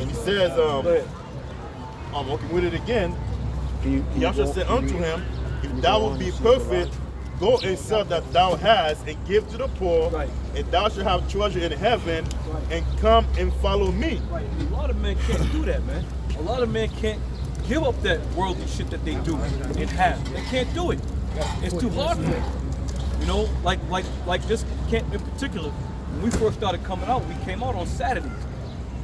he says, okay, with it again. He also said unto him, if thou wilt be perfect, go and sell that thou hast and give to the poor, and thou shalt have treasure in heaven, and come and follow me. A lot of men can't do that, man. A lot of men can't give up that worldly shit that they do and have. They can't do it. It's too hard for them. You know, like this camp in particular, when we first started coming out, we came out on Saturdays.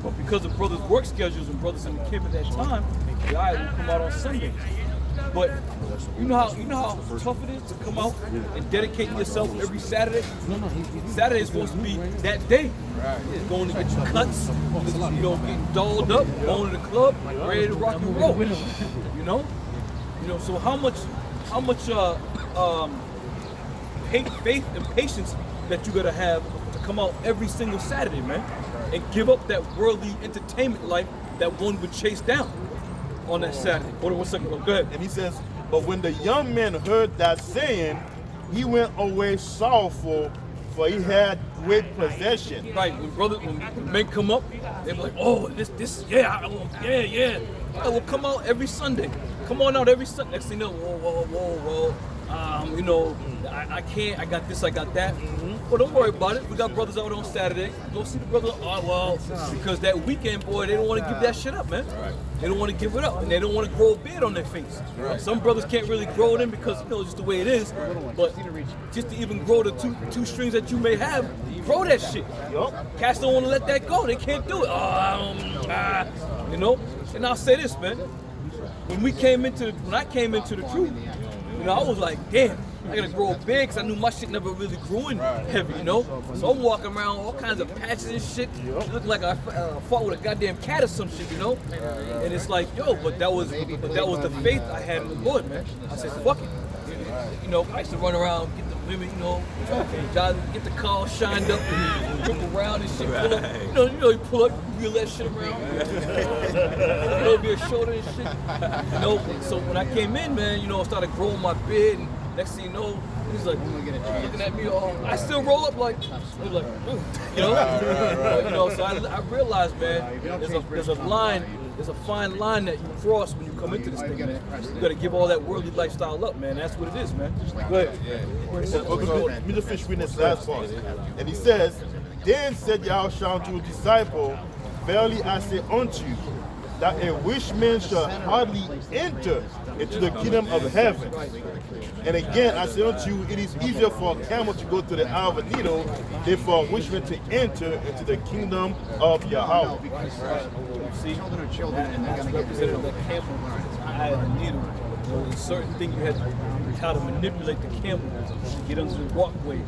But because of brothers' work schedules and brothers in the camp at that time, we come out on Sundays. But you know how tough it is to come out and dedicate yourself every Saturday? Saturday is supposed to be that day. Going to get your cuts, you know, getting dolled up, going to the club, ready to rock and roll. You know, so how much faith and patience that you gotta have to come out every single Saturday, man, and give up that worldly entertainment life that one would chase down on that Saturday. Hold on 1 second. Go ahead. And he says, but when the young man heard that saying, he went away sorrowful, for he had great possession. Right. When men come up, they be like, oh, yeah. We'll come out every Sunday. Come on out every Sunday. Next thing you know, whoa. You know, I can't, I got this, I got that. Well, don't worry about it. We got brothers out on Saturday. Go see the brother. Because that weekend, boy, they don't want to give that shit up, man. They don't want to give it up, and they don't want to grow a beard on their face. Some brothers can't really grow it in because, you know, just the way it is. But just to even grow the two strings that you may have, grow that shit. Cats don't want to let that go. They can't do it. You know? And I'll say this, man. When I came into the truth, you know, I was like, damn, I gotta grow a beard because I knew my shit never really grew in heavy, you know? So I'm walking around all kinds of patches and shit. Looking like I fought with a goddamn cat or some shit, you know? And it's like, but that was the faith I had in the Lord, man. I said, fuck it. You know, I used to run around, get the women, you know, get the car shined up, and look around and shit, pull up. You know, you pull up, wheel that shit around. You know, be a shoulder and shit. You know, so when I came in, man, you know, I started growing my beard, and next thing you know, he's like looking at me. I still roll up like, you know. You know, so I realized, man, there's a line. There's a fine line that you cross when you come into this thing, man. You gotta give all that worldly lifestyle up, man. That's what it is, man. Go ahead. Let me just finish reading this last part. And he says, then said Yahushua unto his disciple, verily I say unto you, that a rich man shall hardly enter into the kingdom of heaven. And again, I say unto you, it is easier for a camel to go to the eye of a needle than for a rich man to enter into the kingdom of Yahweh. See, that's representative of the camel, eye of the needle. There's a certain thing you had how to manipulate the camel to get under the walkway.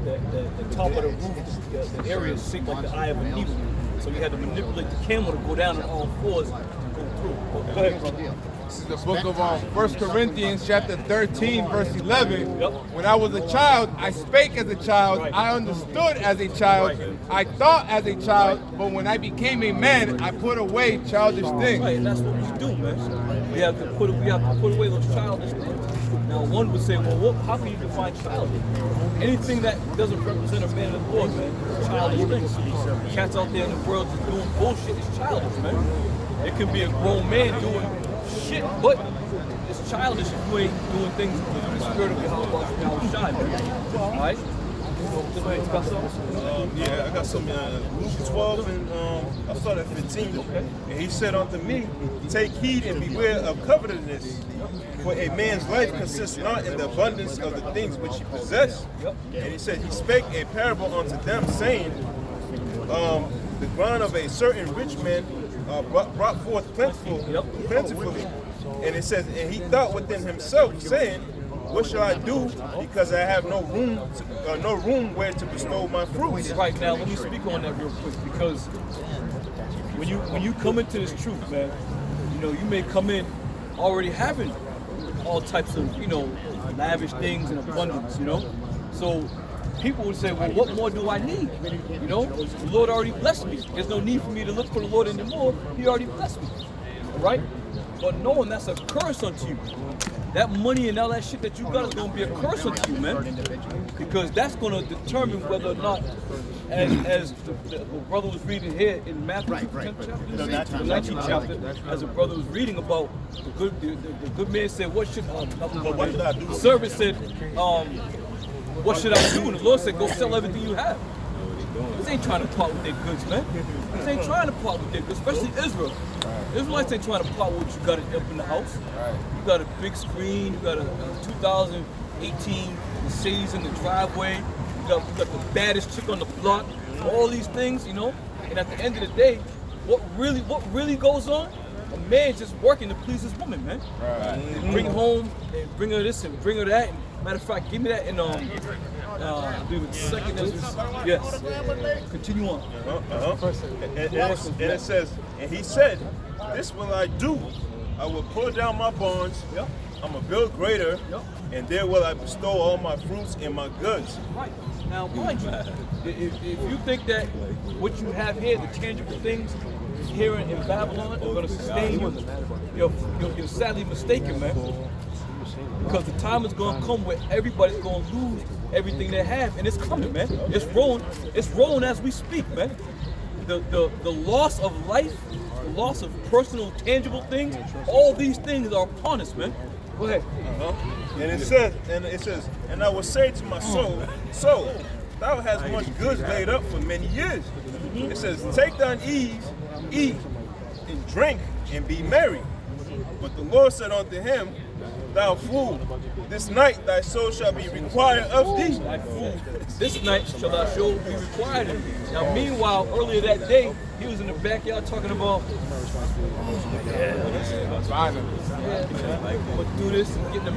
The top of the roof, the area is shaped like the eye of a needle. So you had to manipulate the camel to go down on all fours to go through. Go ahead, brother. This is the book of 1 Corinthians chapter 13, verse 11. When I was a child, I spake as a child, I understood as a child, I thought as a child, but when I became a man, I put away childish things. Right, and that's what we do, man. We have to put away those childish things. Now, one would say, well, how can you define childish? Anything that doesn't represent a man of the Lord, man, is childish things. Cats out there in the world just doing bullshit is childish, man. It can be a grown man doing shit, but it's childish if you ain't doing things with the spirit of Yahushua, man. All right? Yeah, I got some Luke 12 and I started at 15. And he said unto me, take heed and beware of covetousness, for a man's life consists not in the abundance of the things which he possessed. And he said, he spake a parable unto them, saying, the ground of a certain rich man brought forth plentifully. And it says, and he thought within himself, saying, what shall I do? Because I have no room where to bestow my fruits. Right, now let me speak on that real quick, because when you come into this truth, man, you know, you may come in already having all types of, you know, lavish things in abundance, you know. So people would say, well, what more do I need? You know, the Lord already blessed me. There's no need for me to look for the Lord anymore. He already blessed me, right? But knowing that's a curse unto you. That money and all that shit that you got is going to be a curse unto you, man. Because that's going to determine whether or not as the brother was reading here in Matthew 10th chapter, the 19th chapter, as the brother was reading about the good man said, what should I do? The servant said, what should I do? And the Lord said, go sell everything you have. This ain't trying to part with their goods, man. This ain't trying to part with their goods, especially Israel. Israelites ain't trying to part with what you got up in the house. You got a big screen, you got a 2018 Mercedes in the driveway, you got the baddest chick on the block, all these things, you know. And at the end of the day, what really goes on? A man just working to please his woman, man. And bring home and bring her this and bring her that. And matter of fact, give me that in I believe it's second. Yes. Continue on. And it says, and he said, this will I do. I will pull down my barns. Yep. I'm going to build greater. Yep. And there will I bestow all my fruits and my goods. Right. Now, mind you, if you think that what you have here, the tangible things here in Babylon, are going to sustain you, you're sadly mistaken, man. Because the time is going to come where everybody's going to lose everything they have, and it's coming, man. It's rolling as we speak, man. The loss of life, the loss of personal, tangible things, all these things are upon us, man. Go ahead. And it says, and I will say to my soul, thou hast much goods laid up for many years. It says, take thine ease, eat, and drink, and be merry. But the Lord said unto him, thou fool, this night thy soul shall be required of thee. Thy fool, this night shall thy soul be required of thee. Now, meanwhile, earlier that day, he was in the backyard talking about, I'm gonna do this and get the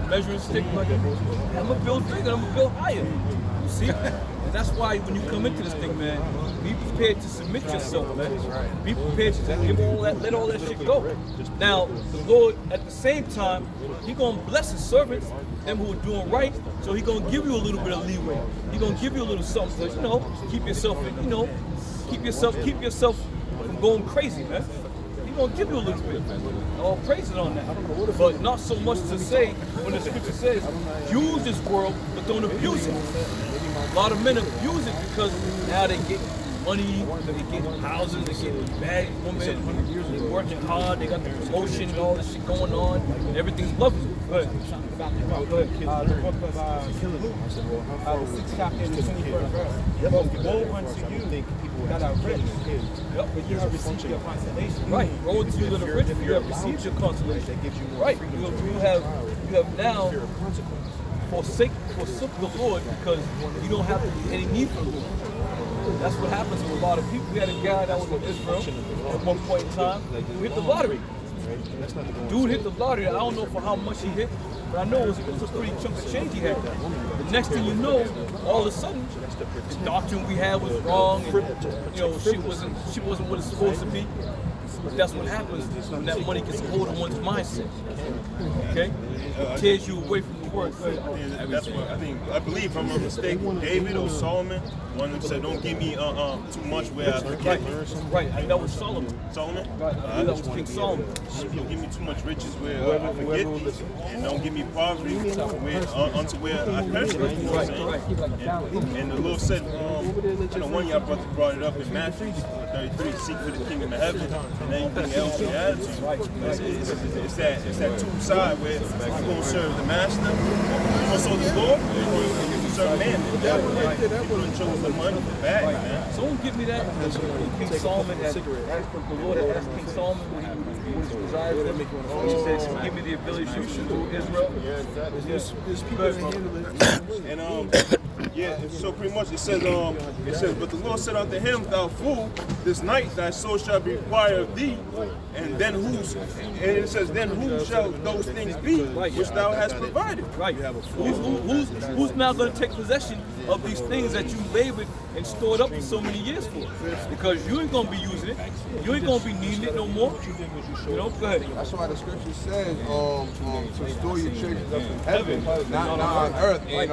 measuring stick. Like, I'm gonna build bigger, I'm gonna build higher. You see? And that's why when you come into this thing, man, be prepared to submit yourself, man. Be prepared to give all that, let all that shit go. Now, the Lord, at the same time, He gonna bless His servants, them who are doing right. So He gonna give you a little bit of leeway. He gonna give you a little something to, keep yourself, keep yourself from going crazy, man. He gonna give you a little bit. All praises on that. But not so much to say when the scripture says, use this world, but don't abuse it. A lot of men abuse it because now they get money, they get houses, they get bad women, they're working hard, they got the promotion and all this shit going on, and everything's lovely. Go ahead. Go ahead. The book of the 6th chapter and the 21st verse. Woe unto you that are rich, but you have received your consolation. Right. Woe unto you that are rich, but you have received your consolation. Right. You have now forsook the Lord because you don't have any need for the Lord. That's what happens with a lot of people. We had a guy that was in Israel at one point in time who hit the lottery. Dude hit the lottery. I don't know for how much he hit, but I know it was a pretty chunk of change he had. The next thing you know, all of a sudden, the doctrine we had was wrong, and shit wasn't what it's supposed to be. But that's what happens when that money gets a hold of one's mindset. Okay? It tears you away from the word. That's what I believe, if I'm not mistaken, David or Solomon, one of them said, don't give me too much where I forget. Right, and that was Solomon. Solomon? Right, that was King Solomon. Don't give me too much riches where I forget thee, and don't give me poverty unto where I perish. And the Lord said, one of y'all brothers brought it up in Matthew 33, seek for the kingdom of heaven, and anything else you add to. It's that two-side where you're going to serve the master, you're going to serve the Lord, and you're going to serve man. You're going to chose the money for bad, man. Someone give me that. King Solomon had, the Lord had asked King Solomon when he was desired. He said, give me the ability to rule Israel. There's people that handle it. And so pretty much it says, but the Lord said unto him, thou fool, this night thy soul shall be required of thee, and it says, then who shall those things be which thou hast provided? Right. Who's now going to take possession of these things that you labored and stored up for so many years for? Because you ain't going to be using it. You ain't going to be needing it no more. Go ahead. That's why the scripture says to store your treasures up in heaven, not on earth. And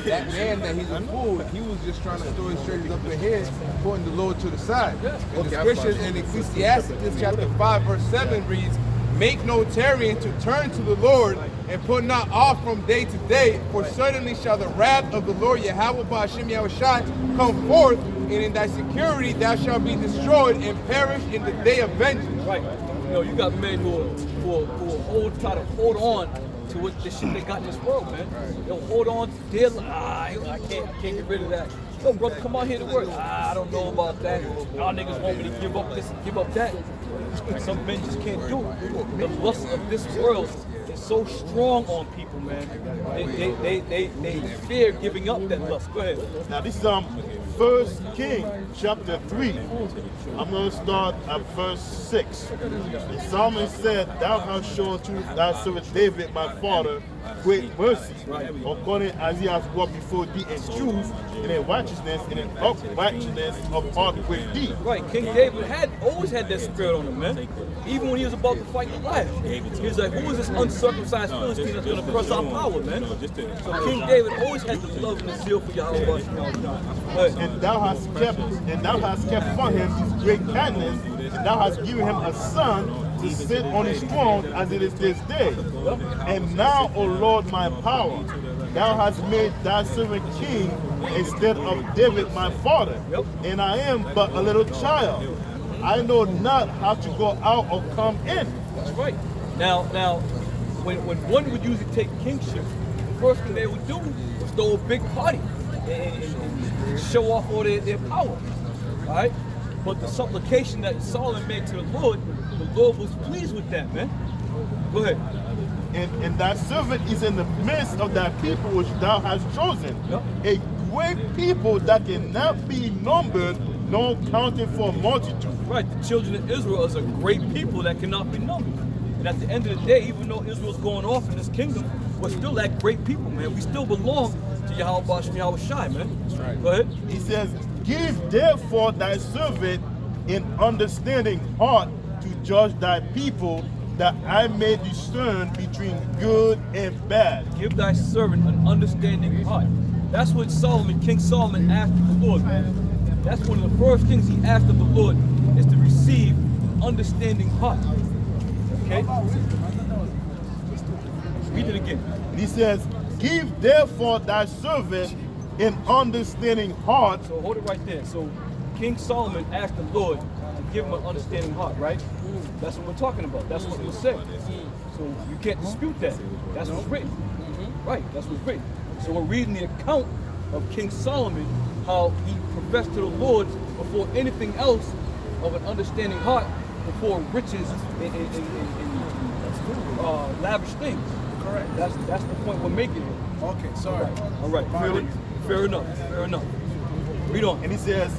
that man that he's a fool, he was just trying to store his treasures up in here, putting the Lord to the side. And the scripture in Ecclesiastes chapter 5 verse 7 reads, make no tarrying to turn to the Lord, and put not off from day to day, for certainly shall the wrath of the Lord Yahweh Ba'ashem Yahushai come forth, and in thy security thou shalt be destroyed and perish in the day of vengeance. Right. You know, you got men who try to hold on to what the shit they got in this world, man. They'll hold on to their I can't get rid of that. Yo, brother, come out here to work. I don't know about that. Y'all niggas want me to give up this and give up that. Some men just can't do it. The lust of this world is so strong on people, man. They fear giving up that lust. Go ahead. Now this is 1 King chapter 3. I'm going to start at verse 6. And Solomon said, Thou hast shown to thy servant David my father great mercy, according as he has walked before thee in truth, and in righteousness, and in uprightness of heart with thee. Right, King David always had that spirit on him, man. Even when he was about to fight Goliath, he was like, who is this uncircumcised Philistine that's going to press our power, man? So King David always had the love and the zeal for Yahweh. And thou hast kept from him his great kindness, and thou hast given him a son to sit on his throne as it is this day. And now, O Lord, my power, thou hast made thy servant king instead of David my father. And I am but a little child. I know not how to go out or come in. That's right. Now, when one would usually take kingship, the first thing they would do was throw a big party and show off all their power. All right? But the supplication that Solomon made to the Lord was pleased with that, man. Go ahead. And thy servant is in the midst of thy people which thou hast chosen, a great people that cannot be numbered, nor counted for multitude. Right, the children of Israel is a great people that cannot be numbered. And at the end of the day, even though Israel's going off in this kingdom, we're still that great people, man. We still belong to Yahweh Ba'ashem Yahushai, man. That's right. Go ahead. He says, Give therefore thy servant an understanding heart to judge thy people, that I may discern between good and bad. Give thy servant an understanding heart. That's what King Solomon asked of the Lord, man. That's one of the first things he asked of the Lord, is to receive an understanding heart. Okay? Read it again. He says, Give therefore thy servant an understanding heart. So hold it right there. So King Solomon asked the Lord to give him an understanding heart, right? That's what we're talking about. That's what was said. So you can't dispute that. That's what's written. Right, that's what's written. So we're reading the account of King Solomon, how he professed to the Lord before anything else of an understanding heart, before riches and lavish things. Correct. That's the point we're making here. Okay, sorry. All right. Fair enough. Read on. And he says,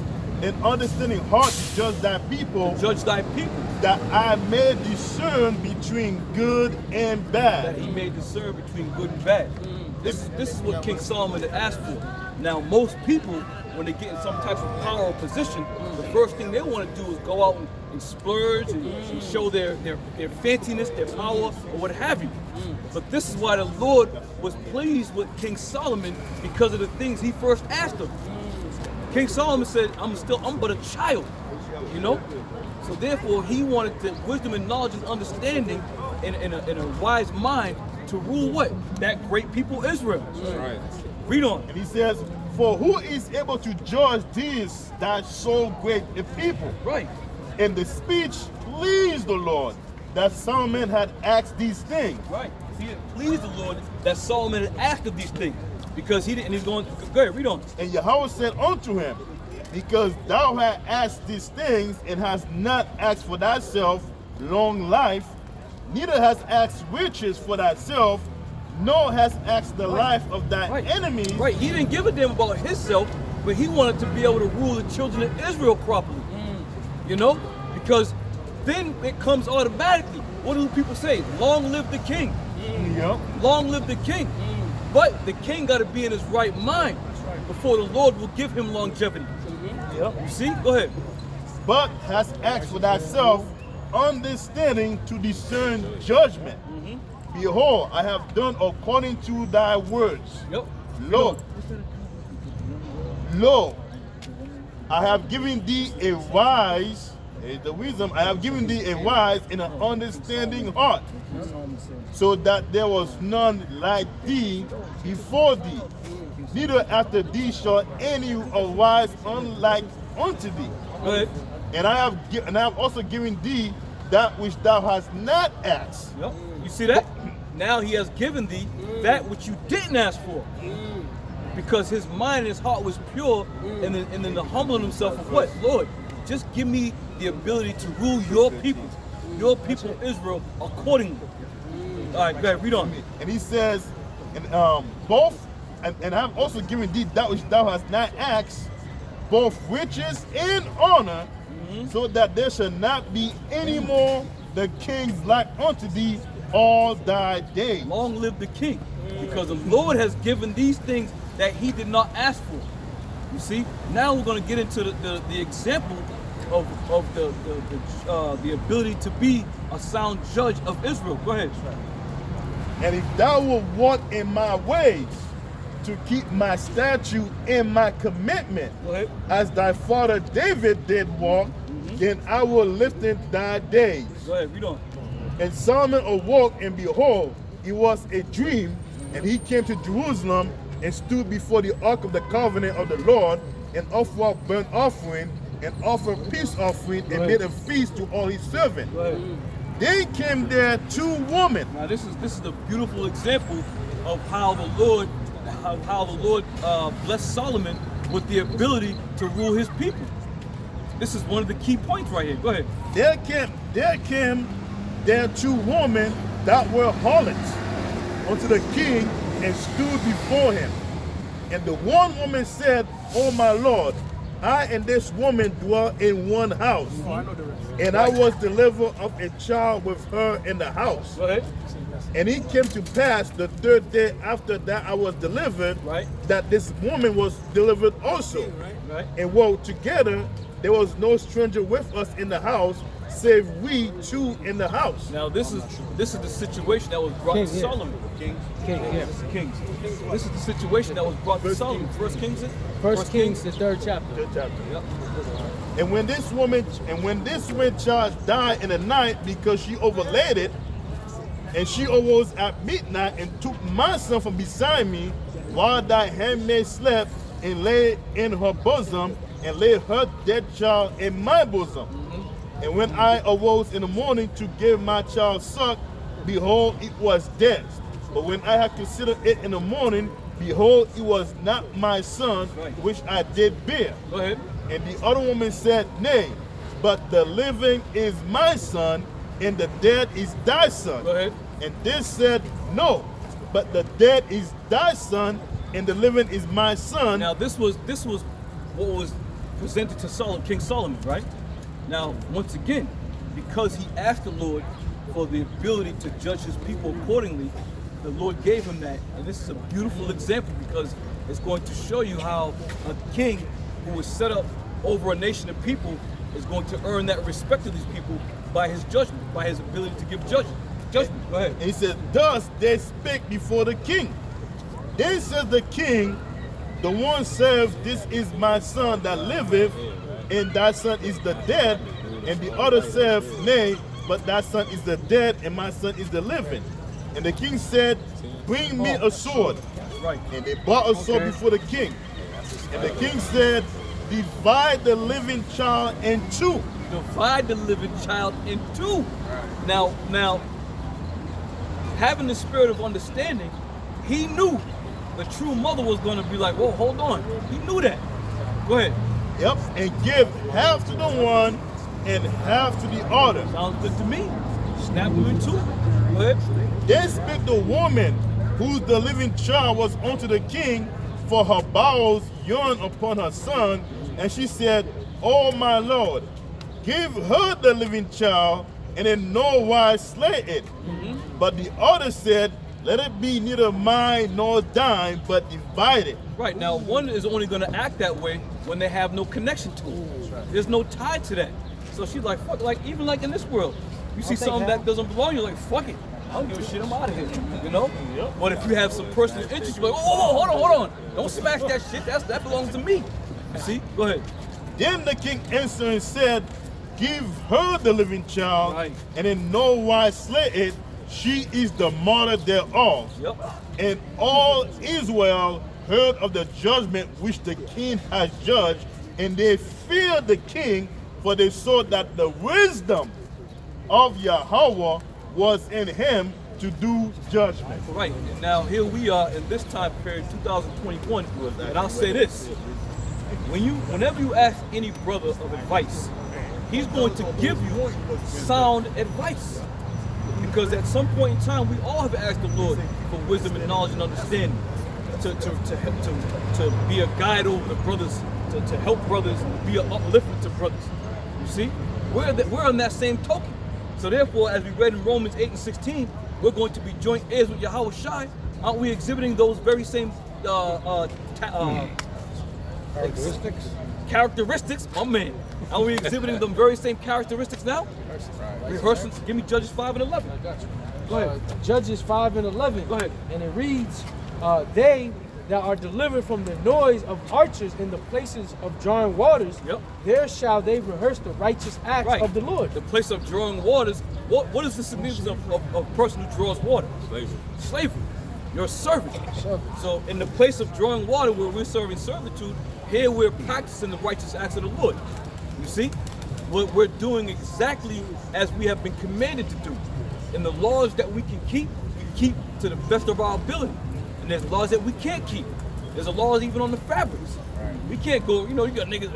an understanding heart to judge thy people, that I may discern between good and bad. That he may discern between good and bad. This is what King Solomon had asked for. Now, most people, when they get in some type of power or position, the first thing they want to do is go out and splurge and show their fanciness, their power, or what have you. But this is why the Lord was pleased with King Solomon, because of the things he first asked him. King Solomon said, I'm but a child, you know? So therefore, he wanted the wisdom and knowledge and understanding in a wise mind to rule what? That great people Israel. Right. Read on. And he says, for who is able to judge these that so great a people? Right. And the speech pleased the Lord that Solomon had asked these things. Right. See, it pleased the Lord that Solomon had asked of these things. Because he didn't, he's going, go ahead, read on. And Yahweh said unto him, because thou hast asked these things, and hast not asked for thyself long life, neither hast asked riches for thyself, nor hast asked the life of thy enemies. Right, he didn't give a damn about himself, but he wanted to be able to rule the children of Israel properly. You know? Because then it comes automatically. What do people say? Long live the king. Yep. Long live the king. But the king got to be in his right mind before the Lord will give him longevity. Yep. You see? Go ahead. But hast asked for thyself understanding to discern judgment. Behold, I have done according to thy words. Yep. Lo, I have given thee a wise Here's the wisdom. I have given thee a wise and an understanding heart, so that there was none like thee before thee, neither after thee shall any wise unlike unto thee. Go ahead. And I have also given thee that which thou hast not asked. Yep. You see that? Now he has given thee that which you didn't ask for. Because his mind and his heart was pure, and then the humbling himself of what? Lord, just give me the ability to rule your people Israel accordingly. All right, go ahead, read on. And he says, and I have also given thee that which thou hast not asked, both riches and honor, so that there shall not be any more the kings like unto thee all thy days. Long live the king, because the Lord has given these things that he did not ask for. You see, now we're going to get into the example of the ability to be a sound judge of Israel. Go ahead. And if thou wilt walk in my ways, to keep my statute and my commitment, as thy father David did walk, then I will lengthen thy days. Go ahead, read on. And Solomon awoke, and behold, it was a dream, and he came to Jerusalem and stood before the ark of the covenant of the Lord, and offered burnt offering, and offered peace offering, and made a feast to all his servants. Then came there two women. Now this is the beautiful example of how the Lord blessed Solomon with the ability to rule his people. This is one of the key points right here. Go ahead. There came there two women that were harlots unto the king, and stood before him. And the one woman said, O my Lord, I and this woman dwell in one house, and I was delivered of a child with her in the house. Go ahead. And it came to pass the third day after that I was delivered, that this woman was delivered also. And woe, together there was no stranger with us in the house, save we two in the house. Now this is the situation that was brought to Solomon. Kings. This is the situation that was brought to Solomon. First Kings, the third chapter. Yep. And when this woman child died in the night, because she overlaid it, and she arose at midnight and took my son from beside me, while thy handmaid slept, and lay in her bosom, and laid her dead child in my bosom. And when I arose in the morning to give my child suck, behold, it was dead. But when I had considered it in the morning, behold, it was not my son, which I did bear. Go ahead. And the other woman said, Nay, but the living is my son, and the dead is thy son. Go ahead. And this said, No, but the dead is thy son, and the living is my son. Now this was what was presented to King Solomon, right? Now, once again, because he asked the Lord for the ability to judge his people accordingly, the Lord gave him that. And this is a beautiful example, because it's going to show you how a king who was set up over a nation of people is going to earn that respect of these people by his judgment, by his ability to give judgment. Go ahead. And he said, Thus they spake before the king. Then said the king, the one says, This is my son that liveth, and thy son is the dead. And the other saith, Nay, but thy son is the dead, and my son is the living. And the king said, Bring me a sword. Right. And they brought a sword before the king. And the king said, Divide the living child in two. Divide the living child in two. Now, having the spirit of understanding, he knew the true mother was going to be like, whoa, hold on. He knew that. Go ahead. Yep, and give half to the one and half to the other. Sounds good to me. Snap them in two. Go ahead. Then spake the woman, whose the living child was unto the king, for her bowels yearned upon her son. And she said, O my Lord, give her the living child, and in no wise slay it. But the other said, Let it be neither mine nor thine, but divided. Right, now one is only going to act that way when they have no connection to it. There's no tie to that. So she's like, fuck, like even like in this world, you see something that doesn't belong, you're like, fuck it. I don't give a shit, I'm out of here, you know? But if you have some personal interest, you're like, oh, hold on. Don't smash that shit, that belongs to me. You see? Go ahead. Then the king answered and said, give her the living child, Right. and in no wise slay it, she is the mother thereof. Yep. And all Israel heard of the judgment which the king has judged, and they feared the king, for they saw that the wisdom of Yahweh was in him to do judgment. Right. And now here we are in this time period, 2021, and I'll say this. Whenever you ask any brother of advice, he's going to give you sound advice. Because at some point in time, we all have asked the Lord for wisdom and knowledge and understanding to be a guide over the brothers, to help brothers, be an uplifter to brothers. You see? We're on that same token. So therefore, as we read in Romans 8 and 16, we're going to be joint heirs with Yahweh Shai. Aren't we exhibiting those very same characteristics? Oh man. Are we exhibiting them very same characteristics now? Rehearsing. Give me Judges 5 and 11. Go ahead. Judges 5 and 11. Go ahead. And it reads, they that are delivered from the noise of archers in the places of drawing waters, Yep. there shall they rehearse the righteous acts Right. of the Lord. The place of drawing waters. What is the significance of a person who draws water? Slavery. You're a servant. So in the place of drawing water where we're serving servitude, here we're practicing the righteous acts of the Lord. You see? We're doing exactly as we have been commanded to do. And the laws that we can keep, we keep to the best of our ability. And there's laws that we can't keep. There's a laws even on the fabrics. We can't go, you got niggas,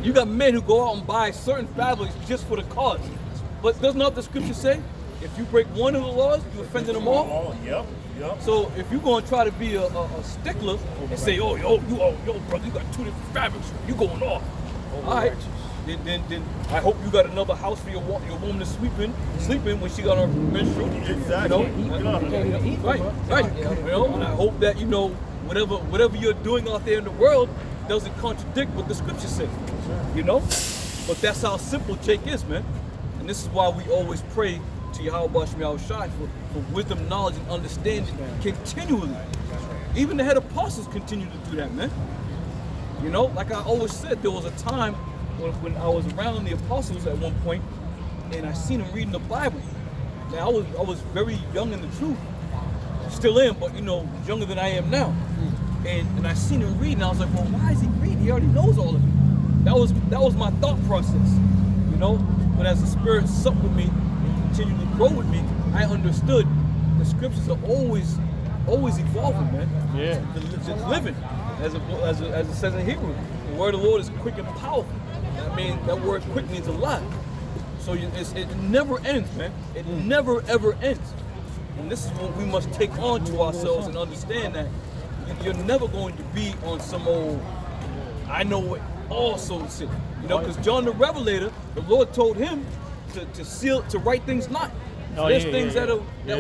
you got men who go out and buy certain fabrics just for the cause. But does not the scripture say, if you break one of the laws, you offended them all? Oh, yep. So if you're gonna try to be a stickler and say, yo, brother, you got two different fabrics, you going off. All right. Then I hope you got another house for your woman to sleep in when she got her menstrual. Exactly. Right. And I hope that whatever you're doing out there in the world doesn't contradict what the scripture says. But that's how simple Jake is, man. And this is why we always pray to Yahweh Shai for wisdom, knowledge, and understanding continually. Even the head apostles continue to do that, man. Like I always said, there was a time when I was around the apostles at one point, and I seen them reading the Bible. Now I was very young in the truth, still am, but younger than I am now. And I seen him reading. I was like, well, why is he reading? He already knows all of it. That was my thought process, But as the Spirit supped with me and continued to grow with me, I understood the scriptures are always evolving, man. Yeah. It's living, as it says in Hebrew. The word of the Lord is quick and powerful. I mean, that word quick means a lot. So it never ends, man. It never ever ends. And this is what we must take on to ourselves and understand that you're never going to be on some old, I know it all, so to say. Because John the Revelator, the Lord told him to write things not. There's things that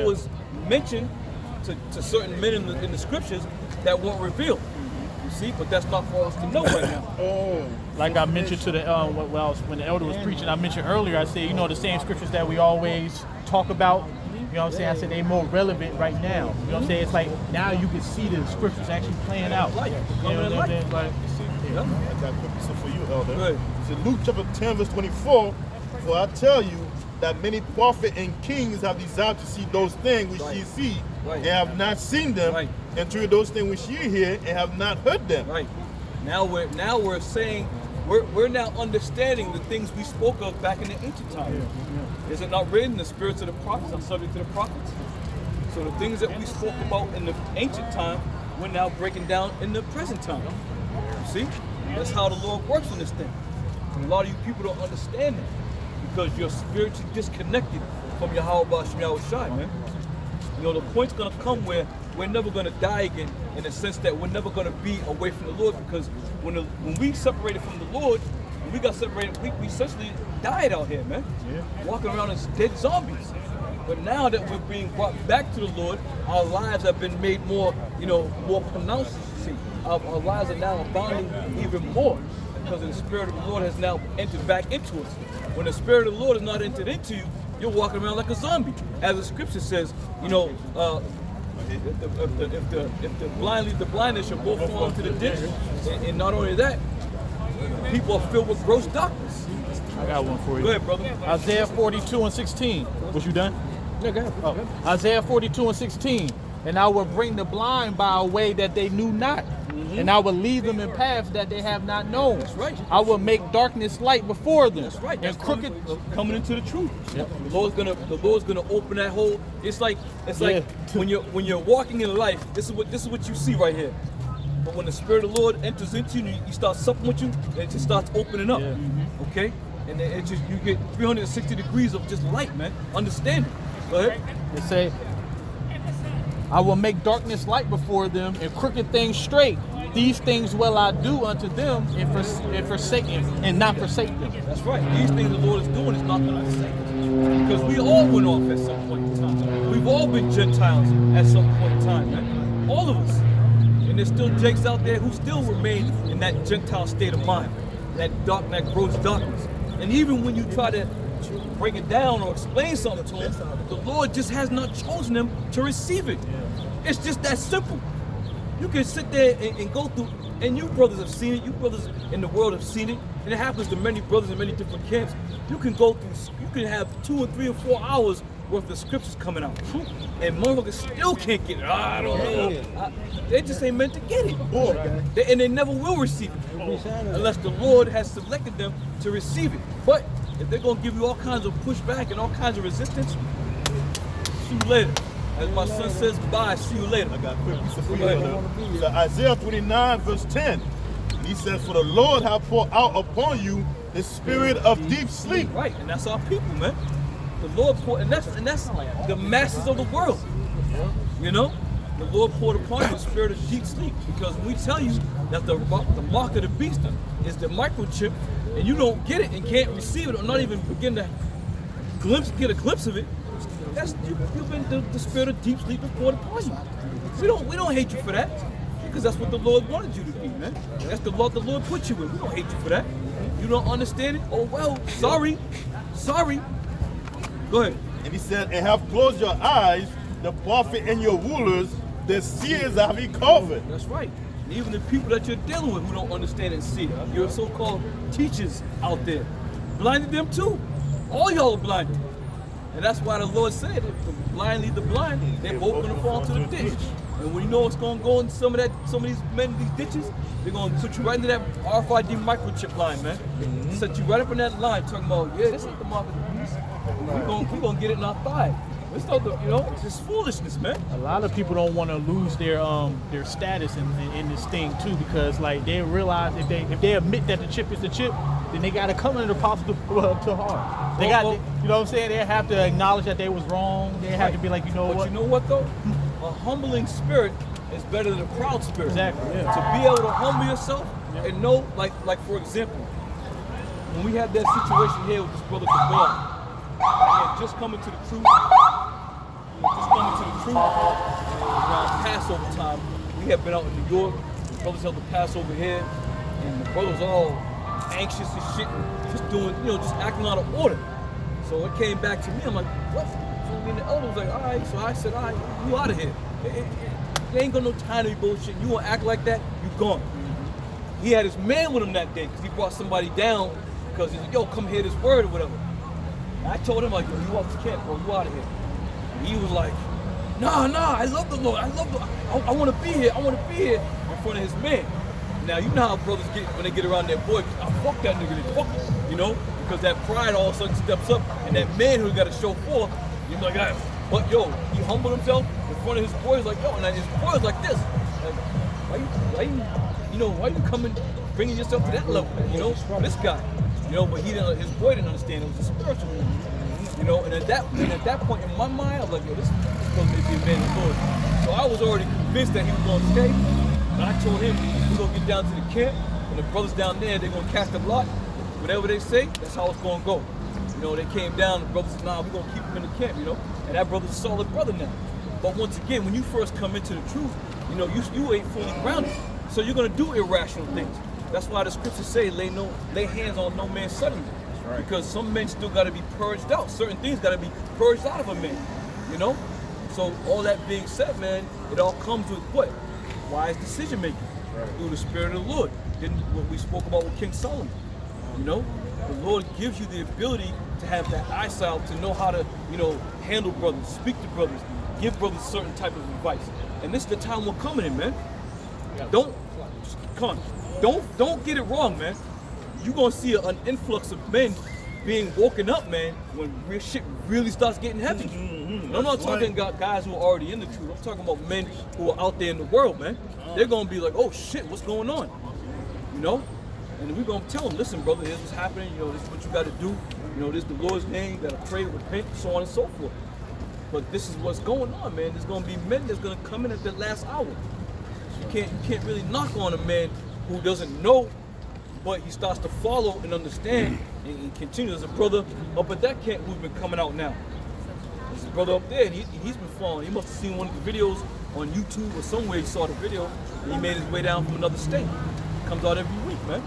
was mentioned to certain men in the scriptures that weren't revealed. You see, but that's not for us to know right now. Like I mentioned to the when the elder was preaching, I mentioned earlier, I said, the same scriptures that we always talk about, I said they're more relevant right now. I'm saying? It's like now you can see the scriptures actually playing out. Life. You know what I'm saying? Like, I got quick piece for you, Elder. Good. It's in Luke chapter 10, verse 24. For I tell you that many prophets and kings have desired to see those things which ye see, and have not seen them, and to those things which ye hear, and have not heard them. Right. Now we're saying we're now understanding the things we spoke of back in the ancient time. Is it not written, the spirits of the prophets are subject to the prophets? So the things that we spoke about in the ancient time, we're now breaking down in the present time. You see? That's how the Lord works on this thing. And a lot of you people don't understand that because you're spiritually disconnected from Yahweh Shai, man. The point's gonna come where we're never gonna die again, in the sense that we're never gonna be away from the Lord, because when we separated from the Lord, when we got separated, we essentially died out here, man. Walking around as dead zombies. But now that we're being brought back to the Lord, our lives have been made more, more pronounced. See, our lives are now abounding even more because the Spirit of the Lord has now entered back into us. When the Spirit of the Lord has not entered into you, you're walking around like a zombie. As the scripture says, if the blind lead the blind, they shall both fall into the ditch. And not only that, People are filled with gross darkness. I got one for you. Go ahead, brother. Isaiah 42:16. Was you done? Yeah, go ahead. Oh. Isaiah 42:16. And I will bring the blind by a way that they knew not. And I will lead them in paths that they have not known. That's right. I will make darkness light before them. That's right. And That's crooked. coming into the truth. Yep. The Lord's gonna open that whole. It's like Yeah. when you're walking in life. This is what you see right here. But when the Spirit of the Lord enters into you, you start supping with you, and it just starts opening up. Yeah. Okay, and then it just you get 360 degrees of just light, man. Understanding. Go ahead. It say, I will make darkness light before them and crooked things straight. These things will I do unto them and not forsake them. That's right. These things the Lord is doing is not going to forsake us. Because we all went off at some point in time. We've all been Gentiles at some point in time, man. All of us. And there's still Jakes out there who still remain in that Gentile state of mind. That gross darkness. And even when you try to break it down or explain something to him, the Lord just has not chosen them to receive it. It's just that simple. You can sit there and go through, and you brothers have seen it, you brothers in the world have seen it, and it happens to many brothers in many different camps. You can go through, you can have 2 or 3 or 4 hours worth of scriptures coming out, and motherfuckers still can't get it. I don't know. They just ain't meant to get it. And they never will receive it, unless the Lord has selected them to receive it. But if they're going to give you all kinds of pushback and all kinds of resistance, see you later. As my son says, bye, see you later. I got a quick piece of freedom. So Isaiah 29 verse 10. He says, for the Lord hath poured out upon you the spirit of deep sleep. Right, and that's our people, man. The Lord poured, and that's the masses of the world. You know? The Lord poured upon you the spirit of deep sleep. Because when we tell you that the mark of the beast is the microchip, and you don't get it and can't receive it or not even begin to get a glimpse of it, you've been the spirit of deep sleep is poured upon you. We don't hate you for that, because that's what the Lord wanted you to be, man. That's the Lord put you in. We don't hate you for that. You don't understand it? Oh well, sorry. Go ahead. And he said, and have closed your eyes, the prophet and your rulers, the seers have he covered. That's right. And even the people that you're dealing with who don't understand and see, your so-called teachers out there, blinded them too. All y'all are blinded. And that's why the Lord said, if the blind lead the blind, they're both going to fall into the ditch. And when you know what's going to go in some of these men in these ditches, they're going to put you right into that RFID microchip line, man. Set you right up in that line, talking about, yeah, this ain't the mark of the beast. We're going to get it in our thigh. It's not it's just foolishness, man. A lot of people don't want to lose their status in this thing too, because like they realize if they admit that the chip is the chip, then they got to come into the apostle to heart. They got to, you know what I'm saying? They have to acknowledge that they was wrong. They have to be like, you know what? But you know what though? A humbling spirit is better than a proud spirit. Exactly. Yeah. To be able to humble yourself and know, like for example, when we had that situation here with this brother Kabal, he had just coming to the truth. Around Passover time, we had been out in New York. The brothers held the Passover here, and the brothers all anxious and shit, just doing, just acting out of order. So it came back to me. I'm like, what? So me and the elder was like, all right. So I said, all right, you out of here. You ain't got no time to be bullshit. You want to act like that? You gone. He had his man with him that day because he brought somebody down because he's like, yo, come hear this word or whatever. And I told him, like, yo, you off the camp, bro. You out of here. And he was like, nah, I love the Lord. I want to be here. I want to be here in front of his man. Now, you know how brothers get when they get around their boy. Fuck that nigga. Fuck him, because that pride all of a sudden steps up, and that man who got to show forth, you're like, ah. But yo, he humbled himself in front of his boys, like, yo, and then his boys like this. Like, why you coming, bringing yourself to that level, this guy, but his boy didn't understand it was a spiritual one, and at that point in my mind, I was like, yo, this is supposed to be a man of the Lord. So I was already convinced that he was going to stay, and I told him, we're going to get down to the camp, and the brothers down there, they're going to cast a lot. Whatever they say, that's how it's going to go. They came down, the brothers said, nah, we're going to keep him in the camp, and that brother's a solid brother now. But once again, when you first come into the truth, you ain't fully grounded. So you're going to do irrational things. That's why the scriptures say, lay hands on no man suddenly. Right. Because some men still got to be purged out. Certain things got to be purged out of a man, So all that being said, man, it all comes with what? Wise decision making. Through the Spirit of the Lord. Then what we spoke about with King Solomon. You know, the Lord gives you the ability to have that eyesight to know how to, handle brothers, speak to brothers, give brothers certain type of advice. And this is the time we're coming in, man. Don't get it wrong, man. You're gonna see an influx of men being woken up, man, when real shit really starts getting heavy. I'm not talking about guys who are already in the truth. I'm talking about men who are out there in the world, man. They're gonna be like, oh shit, what's going on? And we're gonna tell them, listen, brother, here's what's happening. This is what you gotta do. This is the Lord's name. You gotta pray, repent, so on and so forth. But this is what's going on, man. There's gonna be men that's gonna come in at the last hour. You can't really knock on a man who doesn't know, but he starts to follow and understand and he continues. There's a brother up at that camp who's been coming out now. There's a brother up there, and he's been following. He must have seen one of the videos on YouTube or somewhere. He saw the video, and he made his way down from another state. Comes out every week, man.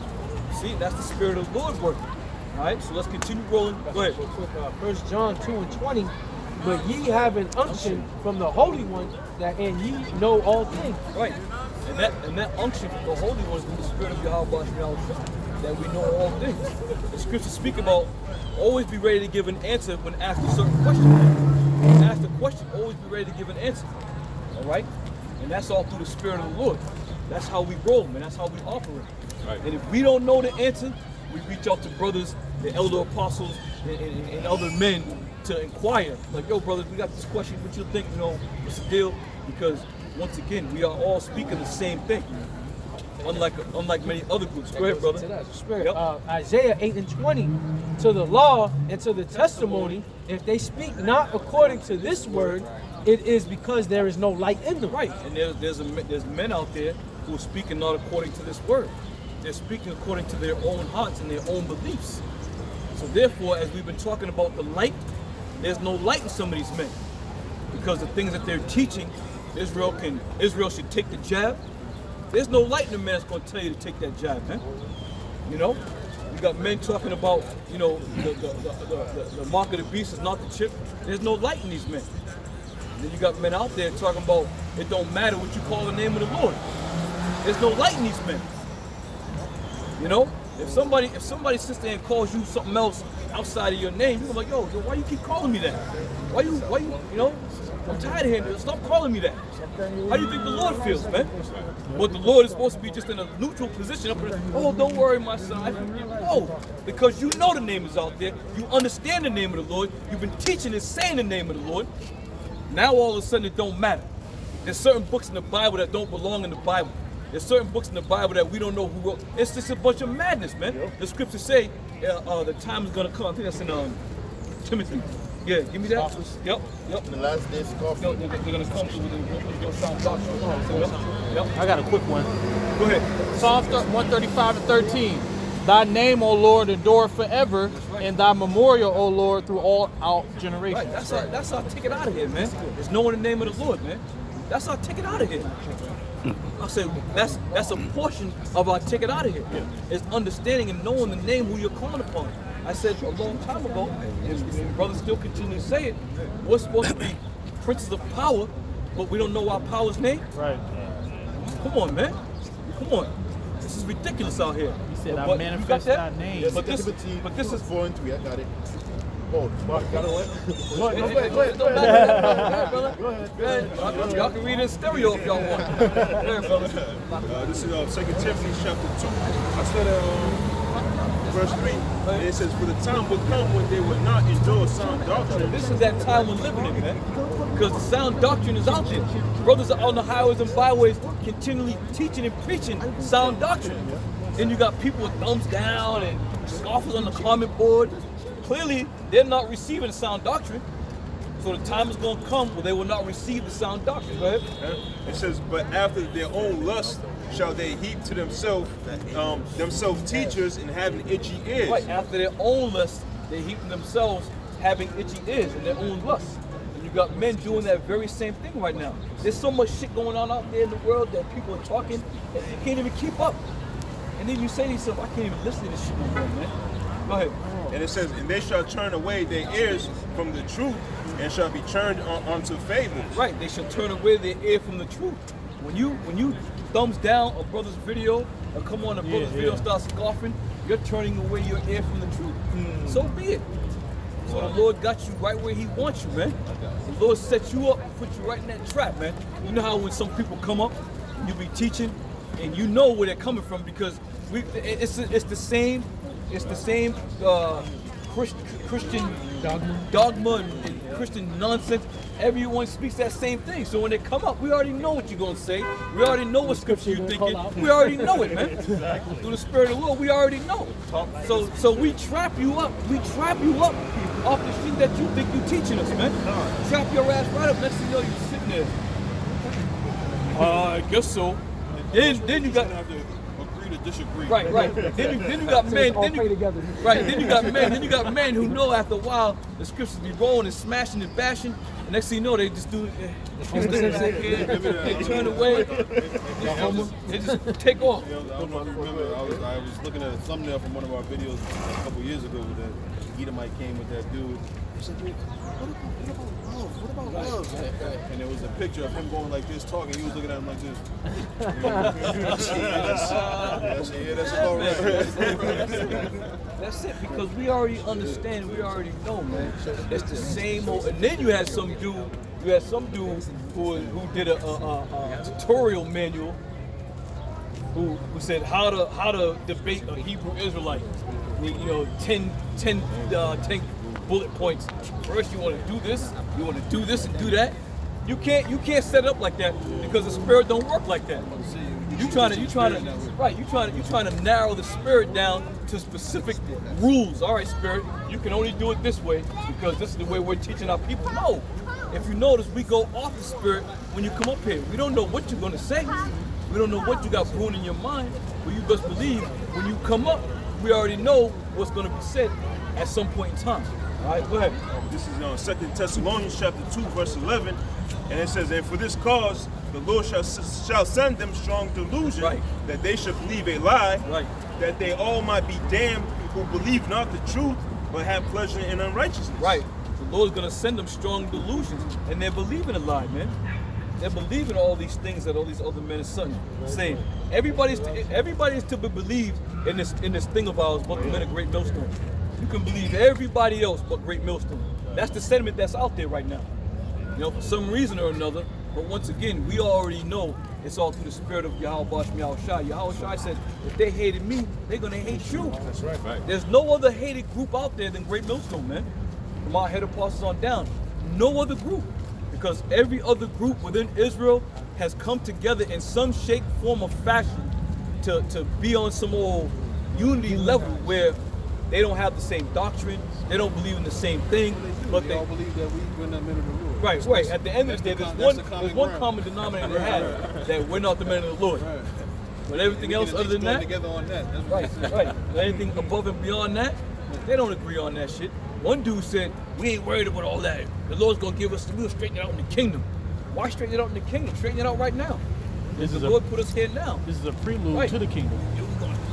See, that's the Spirit of the Lord working. All right, so let's continue rolling. Go ahead. 1 John 2:20. But ye have an unction from the Holy One, and ye know all things. Right. And that unction from the Holy One is the Spirit of Yahweh that we know all things. The scriptures speak about always be ready to give an answer when asked a certain question. When asked a question, always be ready to give an answer. All right? And that's all through the Spirit of the Lord. That's how we roll, man. That's how we operate. Right. And if we don't know the answer, we reach out to brothers, the elder apostles, and other men to inquire. Like, yo, brothers, we got this question. What you think? What's the deal? Because once again, we are all speaking the same thing. Unlike many other groups. Go ahead, brother. Yep. Isaiah 8:20. To the law and to the testimony, if they speak not according to this word, it is because there is no light in them. Right. And there's men out there who are speaking not according to this word. They're speaking according to their own hearts and their own beliefs. So therefore, as we've been talking about the light, there's no light in some of these men. Because the things that they're teaching, Israel should take the jab. There's no light in the man that's going to tell you to take that jab, man. You got men talking about, the mark of the beast is not the chip. There's no light in these men. And then you got men out there talking about it don't matter what you call the name of the Lord. There's no light in these men. If somebody sits there and calls you something else outside of your name, you're like, yo, why you keep calling me that? Why you, I'm tired of him. Stop calling me that. How do you think the Lord feels, man? But the Lord is supposed to be just in a neutral position. Oh, don't worry, my son. No, because you know the name is out there. You understand the name of the Lord. You've been teaching and saying the name of the Lord. Now all of a sudden it don't matter. There's certain books in the Bible that don't belong in the Bible. There's certain books in the Bible that we don't know who wrote. It's just a bunch of madness, man. The scriptures say the time is going to come. I think that's in Timothy. Yeah, give me that. Yep. The last days coffee. They're going to come with your sound doctrine. Yep. I got a quick one. Go ahead. Psalms 135:13. Thy name, O Lord, endureth forever, and thy memorial, O Lord, through all our generations. Right. That's our ticket out of here, man. It's knowing the name of the Lord, man. That's our ticket out of here. I said that's a portion of our ticket out of here. It's understanding and knowing the name who you're calling upon. I said a long time ago, and brothers still continue to say it, we're supposed to be princes of power, but we don't know our power's name. Right. Come on, man. Come on. This is ridiculous out here. He said, I manifest thy name. But this is 4 and 3. I got it. Oh, Mark, got it. Go ahead. Y'all can read it in stereo if y'all want. Go ahead, brother. This is 2 Timothy chapter 2. I started verse 3. And it says, for the time will come when they will not endure sound doctrine. This is that time we're living in, man. Because the sound doctrine is out there. Brothers are on the highways and byways continually teaching and preaching sound doctrine. And you got people with thumbs down and scoffers on the comment board. Clearly, they're not receiving sound doctrine. So the time is going to come where they will not receive the sound doctrine. Go ahead. It says, but after their own lust shall they heap to themselves teachers and having itchy ears. Right, after their own lust, they heap to themselves having itchy ears and their own lust. And you got men doing that very same thing right now. There's so much shit going on out there in the world that people are talking that you can't even keep up. And then you say to yourself, I can't even listen to this shit no more, man. Go ahead. And it says, and they shall turn away their ears from the truth and shall be turned unto fables. Right, they shall turn away their ear from the truth. When you thumbs down a brother's video or come on a brother's video and start scoffing, you're turning away your ear from the truth. So be it. So the Lord got you right where he wants you, man. The Lord set you up and put you right in that trap, man. You know how when some people come up, you be teaching, and you know where they're coming from because it's the same Christian dogma and Christian nonsense. Everyone speaks that same thing. So when they come up, we already know what you're gonna say. We already know what scripture you're thinking. We already know it, man. Through the Spirit of the Lord, we already know. So we trap you up. We trap you up off the shit that you think you're teaching us, man. Trap your ass right up. Next thing you know, you're sitting there. I guess so. Then you got agree to disagree. Right. Then you got men. Then you got men who know after a while the scriptures be rolling and smashing and bashing. And next thing you know, they just do they turn away. They just take off. I don't know if you remember. I was looking at a thumbnail from one of our videos a couple years ago that Edomite came with that dude. He said, what about love? And there was a picture of him going like this, talking. He was looking at him like this. That's about right. That's it, because we already understand, we already know, man. It's the same old. And then you had some dude who did a tutorial manual who said how to debate a Hebrew Israelite. You know, 10 bullet points. First, you want to do this, you want to do this and do that. You can't set it up like that because the spirit don't work like that. You trying to narrow the spirit down to specific rules. All right, spirit, you can only do it this way because this is the way we're teaching our people. No. If you notice, we go off the spirit when you come up here. We don't know what you're going to say. We don't know what you got brewing in your mind, but you best believe when you come up, we already know what's going to be said at some point in time. All right, go ahead. This is 2 Thessalonians chapter 2, verse 11, and it says, "And for this cause the Lord shall send them strong delusion, Right. that they should believe a lie, Right. that they all might be damned who believe not the truth, but have pleasure in unrighteousness." Right. The Lord's going to send them strong delusions, and they're believing a lie, man. They're believing all these things that all these other men are saying. Everybody's to be believed in this thing of ours, but the men of Great Millstone. You can believe everybody else but Great Millstone. That's the sentiment that's out there right now. You know, for some reason or another. But once again, we already know it's all through the spirit of Yahweh Bashem Yahushai. Yahushai said, if they hated me, they're gonna hate you. That's right. There's no other hated group out there than Great Millstone, man. From our head apostles on down. No other group. Because every other group within Israel has come together in some shape, form, or fashion to be on some old unity level where they don't have the same doctrine, they don't believe in the same thing, but they all believe that we're not men of the Lord. Right. At the end of the day, there's one common denominator they have that we're not the men of the Lord. Right. But everything else other than that, together on that. That's what right. Anything above and beyond that, they don't agree on that shit. One dude said, we ain't worried about all that. The Lord's gonna give us, we'll straighten it out in the kingdom. Why straighten it out in the kingdom? Straighten it out right now. The Lord put us here now. This is a prelude to the kingdom. The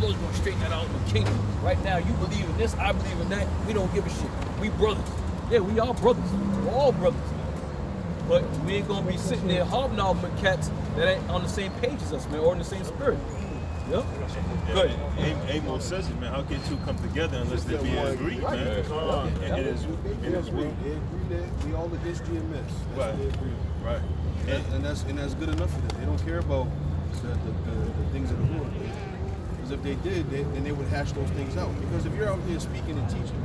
Lord's gonna straighten that out in the kingdom. Right now, you believe in this, I believe in that. We don't give a shit. We brothers. Yeah, we are brothers. We're all brothers. But we ain't gonna be sitting there hobnobbing with cats that ain't on the same page as us, man, or in the same spirit. Yep. Good. Amos says it, man. How can two come together unless they be agreed, man? And it is They agree that we all against GMS. Right. Right. And that's good enough for them. They don't care about the things of the Lord. Because if they did, then they would hash those things out. Because if you're out there speaking and teaching,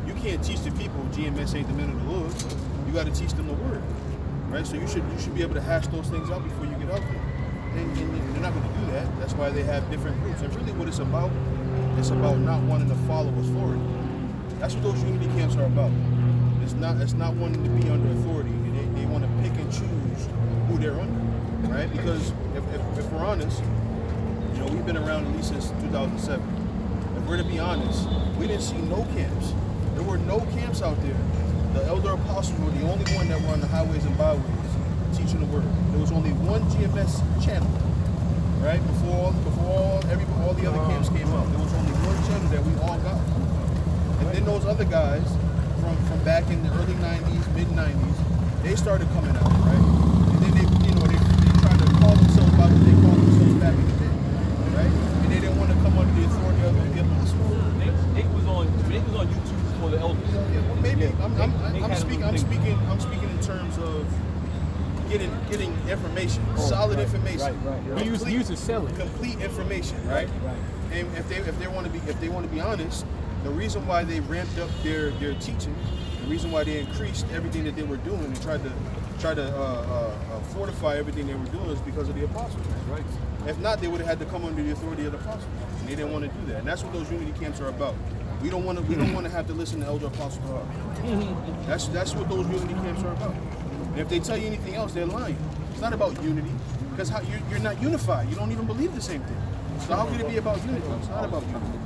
you can't teach the people GMS ain't the men of the Lord. You got to teach them the word, right? So you should be able to hash those things out before you get out there. And they're not going to do that. That's why they have different groups. And really, what it's about not wanting to follow authority. That's what those unity camps are about. It's not wanting to be under authority. They want to pick and choose who they're under, right? Because if we're honest, you know, we've been around at least since 2007. If we're to be honest, we didn't see no camps. There were no camps out there. The elder apostles were the only one that were on the highways and byways teaching the word. There was only one GMS channel, right? Before all the other camps came out, there was only one channel that we all got. And then those other guys from back in the early 90s, mid 90s, they started coming out, right? And then they tried to call themselves by what they called themselves back right? And they didn't want to come under the authority of the apostles. Nate was on YouTube before the elders. Yeah, well, maybe Yeah. I'm Nate had a speaking little thing. I'm speaking in terms of getting information, solid information, He used to sell it. complete information, right? And if they want to be honest, the reason why they ramped up their teaching, the reason why they increased everything that they were doing and tried to fortify everything they were doing is because of the apostles. Right. If not, they would have had to come under the authority of the apostles, and they didn't want to do that. And that's what those unity camps are about. We don't want to have to listen to Elder Apostle Kahar. That's what those unity camps are about. And if they tell you anything else, they're lying. It's not about unity, because you're not unified. You don't even believe the same thing. So how could it be about unity? It's not about unity.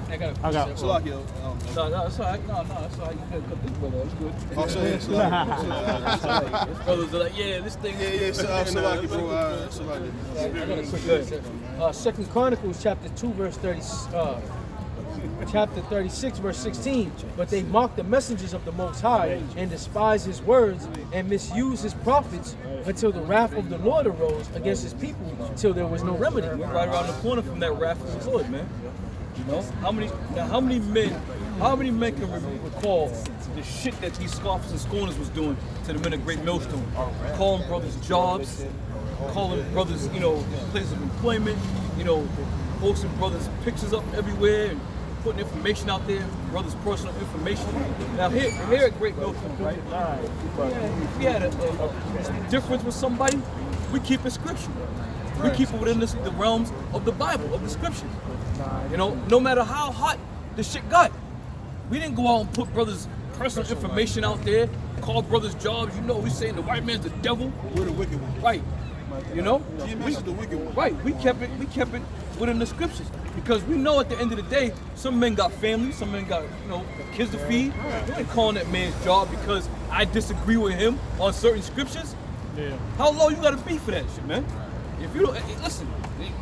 I got Salaki, No, that's all right. No, that's all right. You can cut this brother. It's good. also, Salaki. Brothers are like, yeah, this thing. Yeah, Salaki, bro. Salaki. I got a quick one. Second Chronicles chapter 2 verse 30. Chapter 36, verse 16. But they mocked the messengers of the Most High and despised his words and misused his prophets until the wrath of the Lord arose against his people till there was no remedy. We're right around the corner from that wrath of the Lord, man. You know, how many men can recall the shit that these scoffers and scorners was doing to the men of Great Millstone? Calling brothers jobs, calling brothers, places of employment, posting brothers pictures up everywhere and putting information out there, brothers' personal information. Now here at Great Millstone, right? If we had a difference with somebody, we keep it scriptural. We keep it within the realms of the Bible, of the scriptures. No matter how hot the shit got, we didn't go out and put brothers' personal information out there, call brothers jobs. We saying the white man's the devil. We're the wicked one. Right. GMS is the wicked one. Right. We kept it within the scriptures because we know at the end of the day, some men got families, some men got kids to feed. We ain't calling that man's job because I disagree with him on certain scriptures. Yeah. How low you gotta be for that shit, man? If you don't listen,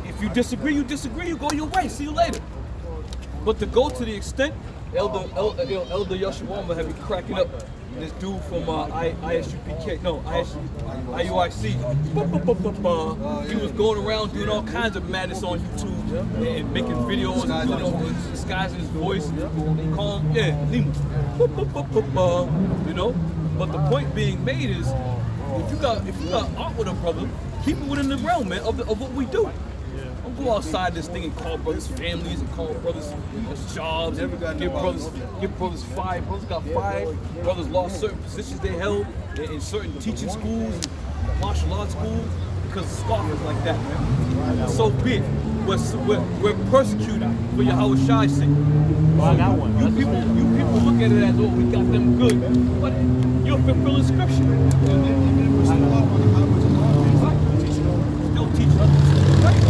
if you disagree, you go your way. See you later. But to go to the extent, Elder Yashawama had me cracking up. This dude from ISUPK, no, IUIC. He was going around doing all kinds of madness on YouTube and making videos and doing all disguising his voice. They call him, Lima. But the point being made is, if you got art with a brother, keep it within the realm, man, of what we do. Don't go outside this thing and call brothers families and call brothers jobs. Give brothers fired. Brothers got fired. Brothers lost certain positions they held in certain teaching schools, and martial arts schools, because of scoffers like that, man. So be it. We're persecuted for Yahweh Shai's sake. I got one. You people look at it as, oh, we got them good, but you're fulfilling scripture. Still teaching us. Right.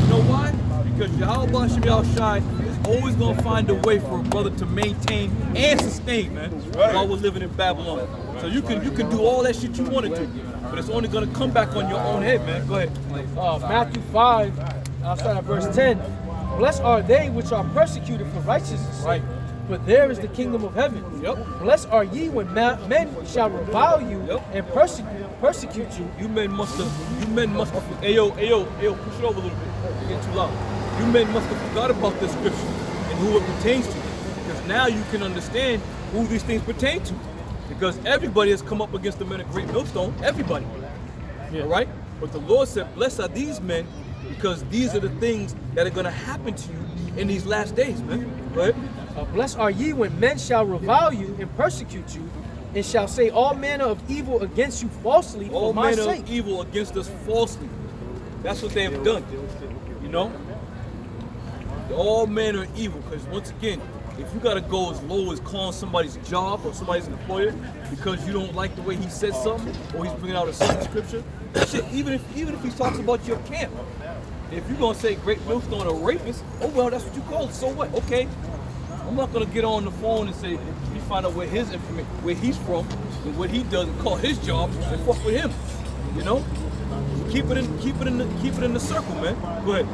You know why? Because Yahweh Shem Shai is always going to find a way for a brother to maintain and sustain, man, while we're living in Babylon. So you can do all that shit you want to do, but it's only going to come back on your own head, man. Go ahead. Matthew 5, I'll start at verse 10. Blessed are they which are persecuted for righteousness' sake, for there is the kingdom of heaven. Blessed are ye when men shall revile you and persecute you. You men must have, ayo, push it over a little bit. You're getting too loud. You men must have forgot about this scripture and who it pertains to. Because now you can understand who these things pertain to. Because everybody has come up against the men of Great Millstone. Everybody. All right? But the Lord said, blessed are these men, because these are the things that are going to happen to you in these last days, man. Go ahead. Blessed are ye when men shall revile you and persecute you, and shall say all manner of evil against you falsely for my sake. All manner of evil against us falsely. That's what they have done. All manner of evil, because once again, if you gotta go as low as calling somebody's job or somebody's employer because you don't like the way he said something or he's bringing out a certain scripture, shit, even if he talks about your camp, if you're gonna say Great Millstone a rapist, oh well, that's what you call it. So what? Okay, I'm not gonna get on the phone and say you find out where his information, where he's from, and what he does, and call his job and fuck with him. Keep it in the circle, man. Go ahead.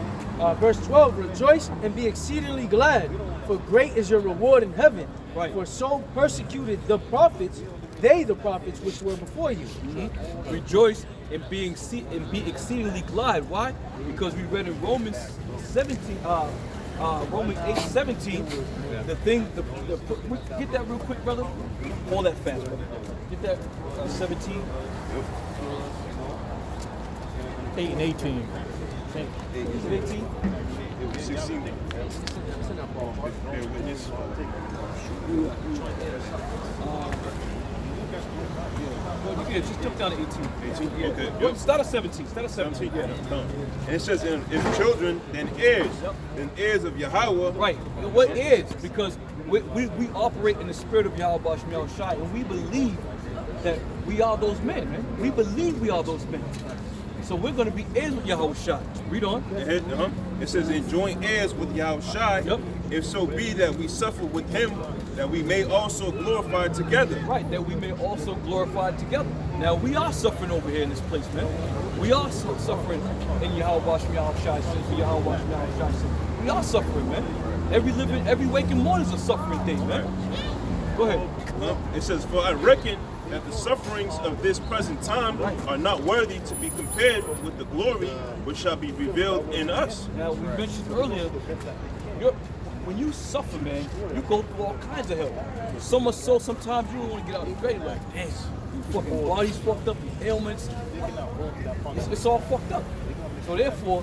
Verse 12, rejoice and be exceedingly glad, for great is your reward in heaven. Right. For so persecuted the prophets they the prophets which were before you. Rejoice and be exceedingly glad. Why? Because we read in Romans 17, Romans 8:17. The thing, get that real quick, brother. Hold that fast, brother. Get that 17. 8 and 18. Is it 18? 16. Bear witness. Yeah, just jump down to 18. 18. Okay. Well, start at 17. Start at 17. Yeah, and it says, if children, then heirs of Yahweh. Right. What is? Because we operate in the spirit of Yahweh Bashmiel Shai, and we believe that we are those men, man. We believe we are those men. So we're going to be heirs with Yahweh Shai. Read on. It says, and joint heirs with Yahweh Shai, Yep. if so be that we suffer with him, that we may also glorify together. Right, that we may also glorify together. Now we are suffering over here in this place, man. We are suffering in Yahweh Bashmiel Shai, for Yahweh Bashmiel Shai. We are suffering, man. Every waking morning is a suffering day, man. Go ahead. It says, for I reckon that the sufferings of this present time are not worthy to be compared with the glory which shall be revealed in us. Now, we mentioned earlier, when you suffer, man, you go through all kinds of hell. So much so, sometimes you don't want to get out of bed. You're like, damn, your fucking body's fucked up, your ailments. It's all fucked up. So therefore,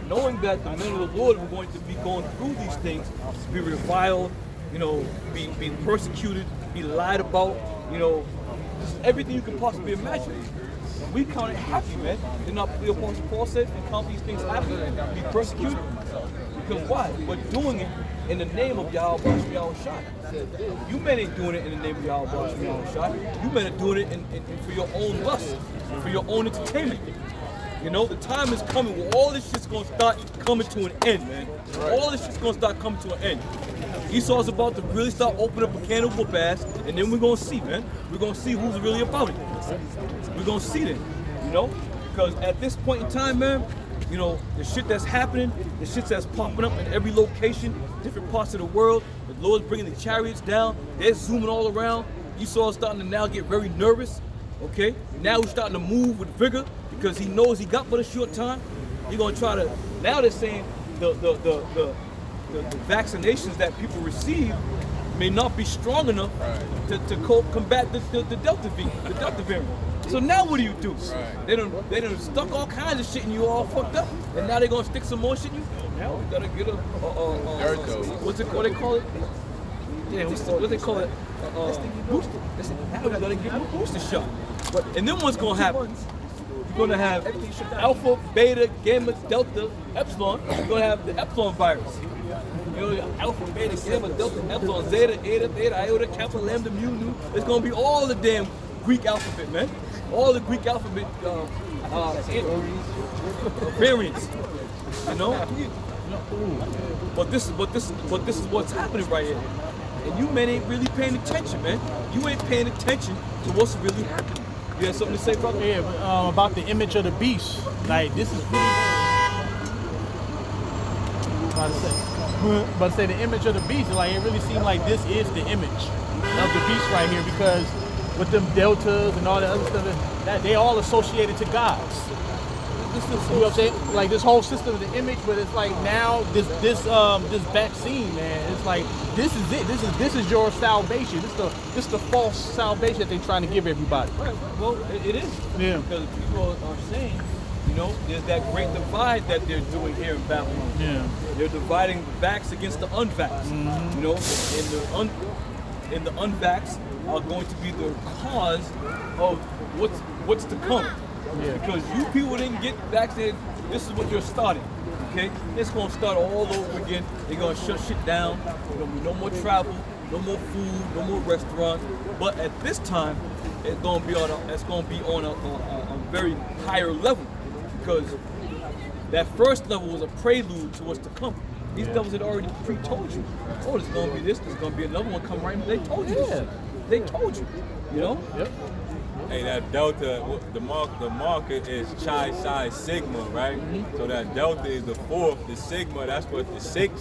knowing that the men of the Lord were going to be going through these things, be reviled, be persecuted, be lied about, just everything you can possibly imagine. We count it happy, man. Did not the Apostle Paul said, we count these things happy, be persecuted. Because why? We're doing it in the name of Yahweh Bashmiel Shai. You men ain't doing it in the name of Yahweh Bashmiel Shai. You men are doing it for your own lust, for your own entertainment. The time is coming where all this shit's gonna start coming to an end, man. All this shit's gonna start coming to an end. Esau's about to really start opening up a can of whoop ass, and then we're gonna see, man. We're gonna see who's really about it. We're gonna see them, because at this point in time, man, the shit that's happening, the shit that's popping up in every location, different parts of the world. The Lord's bringing the chariots down. They're zooming all around. Esau's starting to now get very nervous. Okay, now he's starting to move with vigor because he knows he got but a short time. He's gonna try to. Now they're saying the vaccinations that people receive may not be strong enough to combat the Delta variant. So now what do? Right. They done stuck all kinds of shit in you, all fucked up, and now they're gonna stick some more shit in you. Now we gotta get what's they call it? Yeah, what they call it? Booster. Now we gotta get a booster shot. And then what's gonna happen? You're gonna have alpha, beta, gamma, delta, epsilon. You're gonna have the epsilon virus. Alpha, beta, gamma, delta, epsilon, zeta, eta, theta, iota, kappa, lambda, mu, nu. It's gonna be all the damn Greek alphabet, man. All the Greek alphabet variants. But this is what's happening right here. And you men ain't really paying attention, man. You ain't paying attention to what's really happening. You have something to say, brother? Yeah, about the image of the beast. Like, this is really... But say the image of the beast, like, it really seems like this is the image of the beast right here, because with them deltas and all the other stuff, that they all associated to gods. You know what I'm saying? Like this whole system of the image, but it's like now this vaccine, man. It's like this is it. This is your salvation. This the false salvation that they're trying to give everybody. Right. Well, it is. Yeah. Because people are saying, there's that great divide that they're doing here in Babylon. Yeah. They're dividing the vax against the unvax. Mm-hmm. And the unvax are going to be the cause of what's to come. Yeah. Because you people didn't get vaccinated, this is what you're starting. Okay? It's gonna start all over again. They're gonna shut shit down. There's gonna be no more travel, no more food, no more restaurants. But at this time, it's gonna be on a very higher level, because that first level was a prelude to what's to come. These devils had already pre-told you. Oh, there's gonna be this, there's gonna be another one come right. They told you this. They told you. Yep. Hey, that delta, the marker is Chi Psi Sigma, right? Mm-hmm. So that delta is the fourth, the sigma, that's what the 6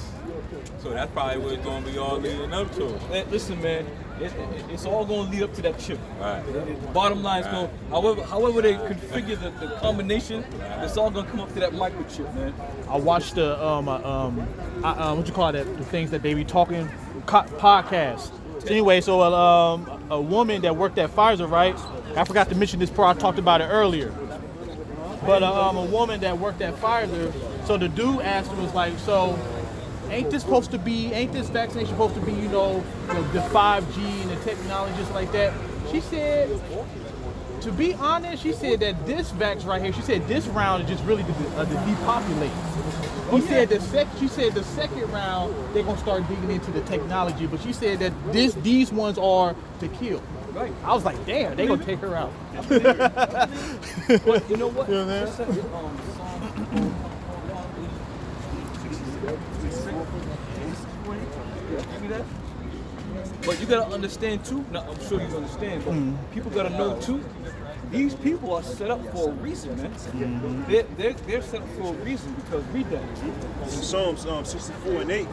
So that's probably what it's gonna be all leading up to. Listen, man, it's all gonna lead up to that chip. Right. The bottom line is going, however they configure the combination, it's all gonna come up to that microchip, man. I watched the what you call that? The things that they be talking podcast. So anyway, so a woman that worked at Pfizer, right? I forgot to mention this part. I talked about it earlier. But a woman that worked at Pfizer. So the dude asked her, was like, so ain't this vaccination supposed to be, you know, the 5G and the technology just like that? She said, to be honest, she said that this vax right here, she said this round is just really to depopulate. She said the second round they're gonna start digging into the technology, but she said that these ones are to kill. Right. I was like, damn, they gonna take her out. But you know what? You know what I'm saying? But you gotta understand too. Now, I'm sure you understand, but people gotta know too. These people are set up for a reason, man. They're set up for a reason because read that. In Psalms 64:8,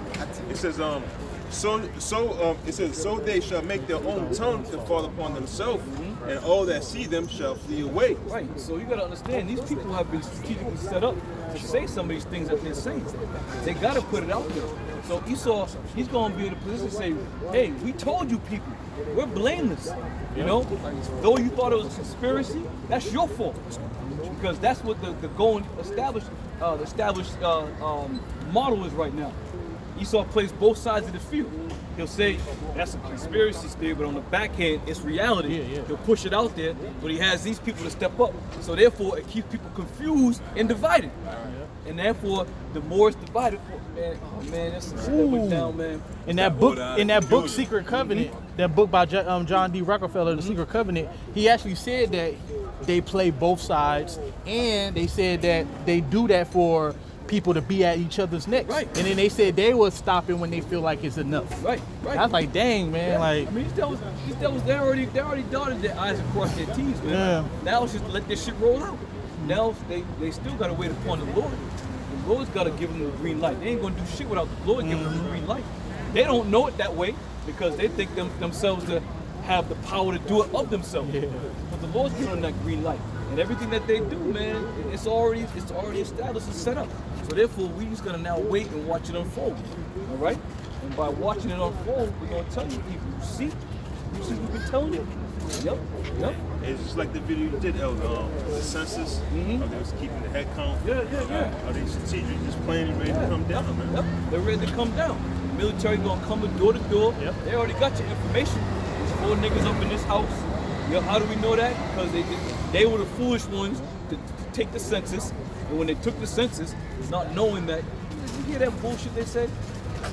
it says, it says, so they shall make their own tongue to fall upon themselves, and all that see them shall flee away. Right. So you gotta understand these people have been strategically set up to say some of these things that they're saying. They gotta put it out there. So Esau, he's gonna be in a position to say, hey, we told you people, we're blameless. You know, though you thought it was a conspiracy, that's your fault. Because that's what the going established model is right now. Esau plays both sides of the field. He'll say that's a conspiracy theory, but on the back end, it's reality. He'll push it out there, but he has these people to step up. So therefore, it keeps people confused and divided. And therefore, the more it's divided, man, that's some shit that went down, man. In that book, Secret Covenant, that book by John D. Rockefeller, The Secret Covenant, he actually said that they play both sides, and they said that they do that for people to be at each other's necks. Right. And then they said they will stop it when they feel like it's enough. Right. I was like, dang, man, Yeah. like. I mean, these devils, they already dotted their I's and crossed their T's, man. Yeah. Now it's just let this shit roll out. Now they still gotta wait upon the Lord. The Lord's gotta give them the green light. They ain't gonna do shit without the Lord giving them the green light. They don't know it that way because they think themselves to have the power to do it of themselves. Yeah. But the Lord's giving them that green light. And everything that they do, man, it's already established and set up. So therefore, we just gonna now wait and watch it unfold. All right? And by watching it unfold, we're gonna tell you people, you see we've been telling you. Yep. It's just like the video you did, Elder, the census. How they was keeping the head count. Yeah. Are they strategic, just playing and ready to come down, man? Yep. They're ready to come down. The military gonna come door to door. Yep. They already got your information. There's 4 niggas up in this house. You know, how do we know that? Because they were the foolish ones to take the census. And when they took the census, not knowing that, you hear that bullshit they said?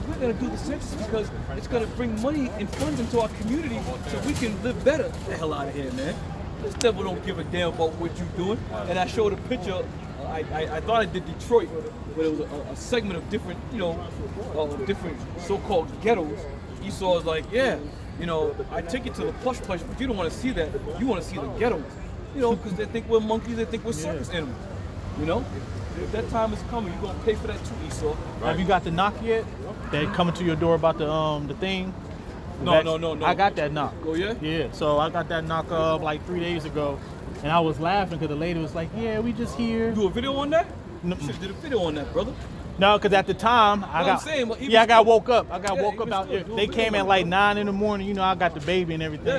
We're gonna do the census because it's gonna bring money and funds into our community so we can live better. Get the hell out of here, man. This devil don't give a damn about what you're doing. And I showed a picture. I thought I did Detroit, but it was a segment of different, different so-called ghettos. Esau was like, yeah, I take you to the plush place, but you don't want to see that. You want to see the ghettos, because they think we're monkeys. They think we're circus animals, If that time is coming, you're gonna pay for that too, Esau. Have you got the knock yet? They coming to your door about the thing? No. I got that knock. Oh yeah? Yeah. So I got that knock like 3 days ago, and I was laughing because the lady was like, "Yeah, we just here." Do a video on that? No. You should did a video on that, brother. No, because at the time I got woke up. I got woke up out there. They came at like 9 in the morning. I got the baby and everything.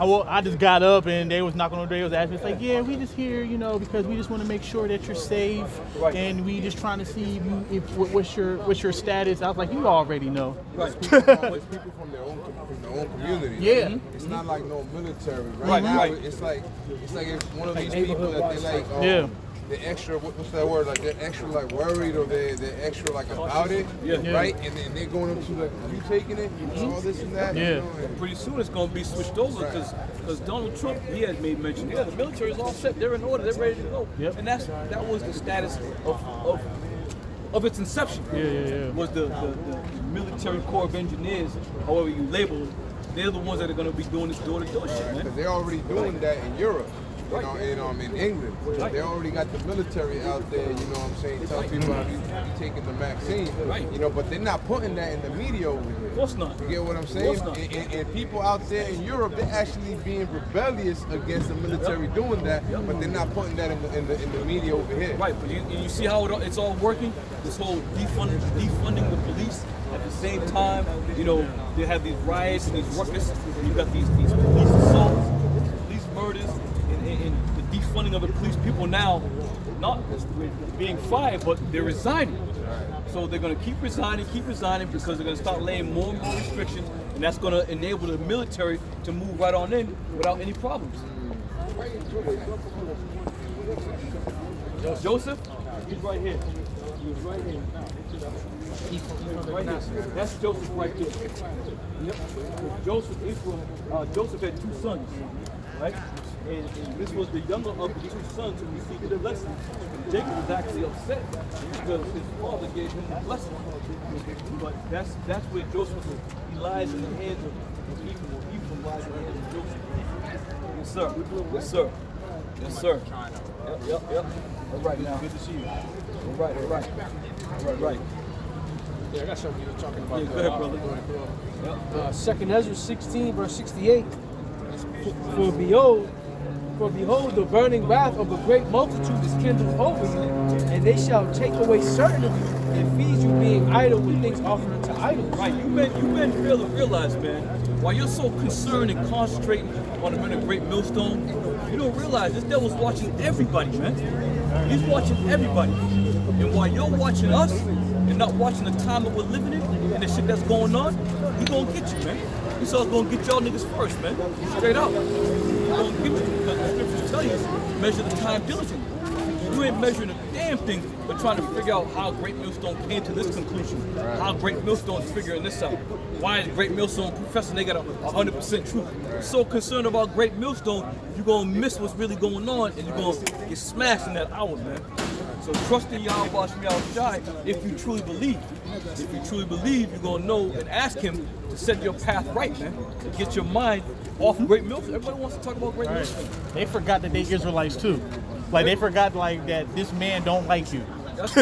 I just got up and they was knocking on the door. They was asking, it's like, yeah, we just here, because we just want to make sure that you're safe, and we just trying to see what's your status. I was like, you already know. Right. People from their own community. Yeah. It's not like no military. Right, now, right. it's like if one of these people that they like. The extra, what's that word? Like they're extra like worried, or they're extra like about it, right? And then they're going into like, are you taking it? All this and that. Yeah. Pretty soon it's going to be switched over because Donald Trump, he had made mention. Yeah, the military is all set. They're in order. They're ready to go. Yep. And that was the status of its inception. Yeah. Was the military corps of engineers, however you label it. They're the ones that are going to be doing this door-to-door shit, man. Because they're already doing that in Europe. in England. They already got the military out there, you know what I'm saying, telling people how to be taking the vaccine. You know, but they're not putting that in the media over here. Of course not. You get what I'm saying? And people out there in Europe, they're actually being rebellious against the military doing that, but they're not putting that in the media over here. Right, but you see how it's all working? This whole defunding the police. At the same time, you know, they have these riots and these ruckus, and you got these police assaults, police murders, and the defunding of the police. People now not being fired, but they're resigning. So they're going to keep resigning because they're going to start laying more and more restrictions, and that's going to enable the military to move right on in without any problems. Joseph, he's right here. He's right here. Right here. That's Joseph right there. Yep. Joseph had 2 sons, right? And this was the younger of the 2 sons who received the blessing. Jacob was actually upset because his father gave him the blessing. But that's where Joseph was. He lies in the hands of Ephraim, or Ephraim lies in the hands of Joseph. Yes, sir. Yes, sir. Yes, sir. Yep. All right now. Good to see you. All right. Yeah, I got something you're talking about. Yeah, go ahead, brother. 2nd Ezra 16, verse 68. For behold, the burning wrath of a great multitude is kindled over you, and they shall take away certain of you and feed you, being idle with things offered unto idols. Right, you men fail to realize, man, while you're so concerned and concentrating on the men of Great Millstone, you don't realize this devil's watching everybody, man. He's watching everybody. And while you're watching us and not watching the time that we're living in and the shit that's going on, he's gonna get you, man. He's all gonna get y'all niggas first, man. Straight up. He's gonna get you because the scriptures tell you, measure the time diligently. You ain't measuring a damn thing, but trying to figure out how Great Millstone came to this conclusion. How Great Millstone's figuring this out. Why is Great Millstone professing they got 100% truth? So concerned about Great Millstone, you're gonna miss what's really going on, and you're gonna get smashed in that hour, man. So trust in Yahweh Shai if you truly believe. If you truly believe, you're gonna know and ask him to set your path right, man. To get your mind off of Great Millstone. Everybody wants to talk about Great Millstone. They forgot that they Israelites too. Like they forgot like that this man don't like you. That's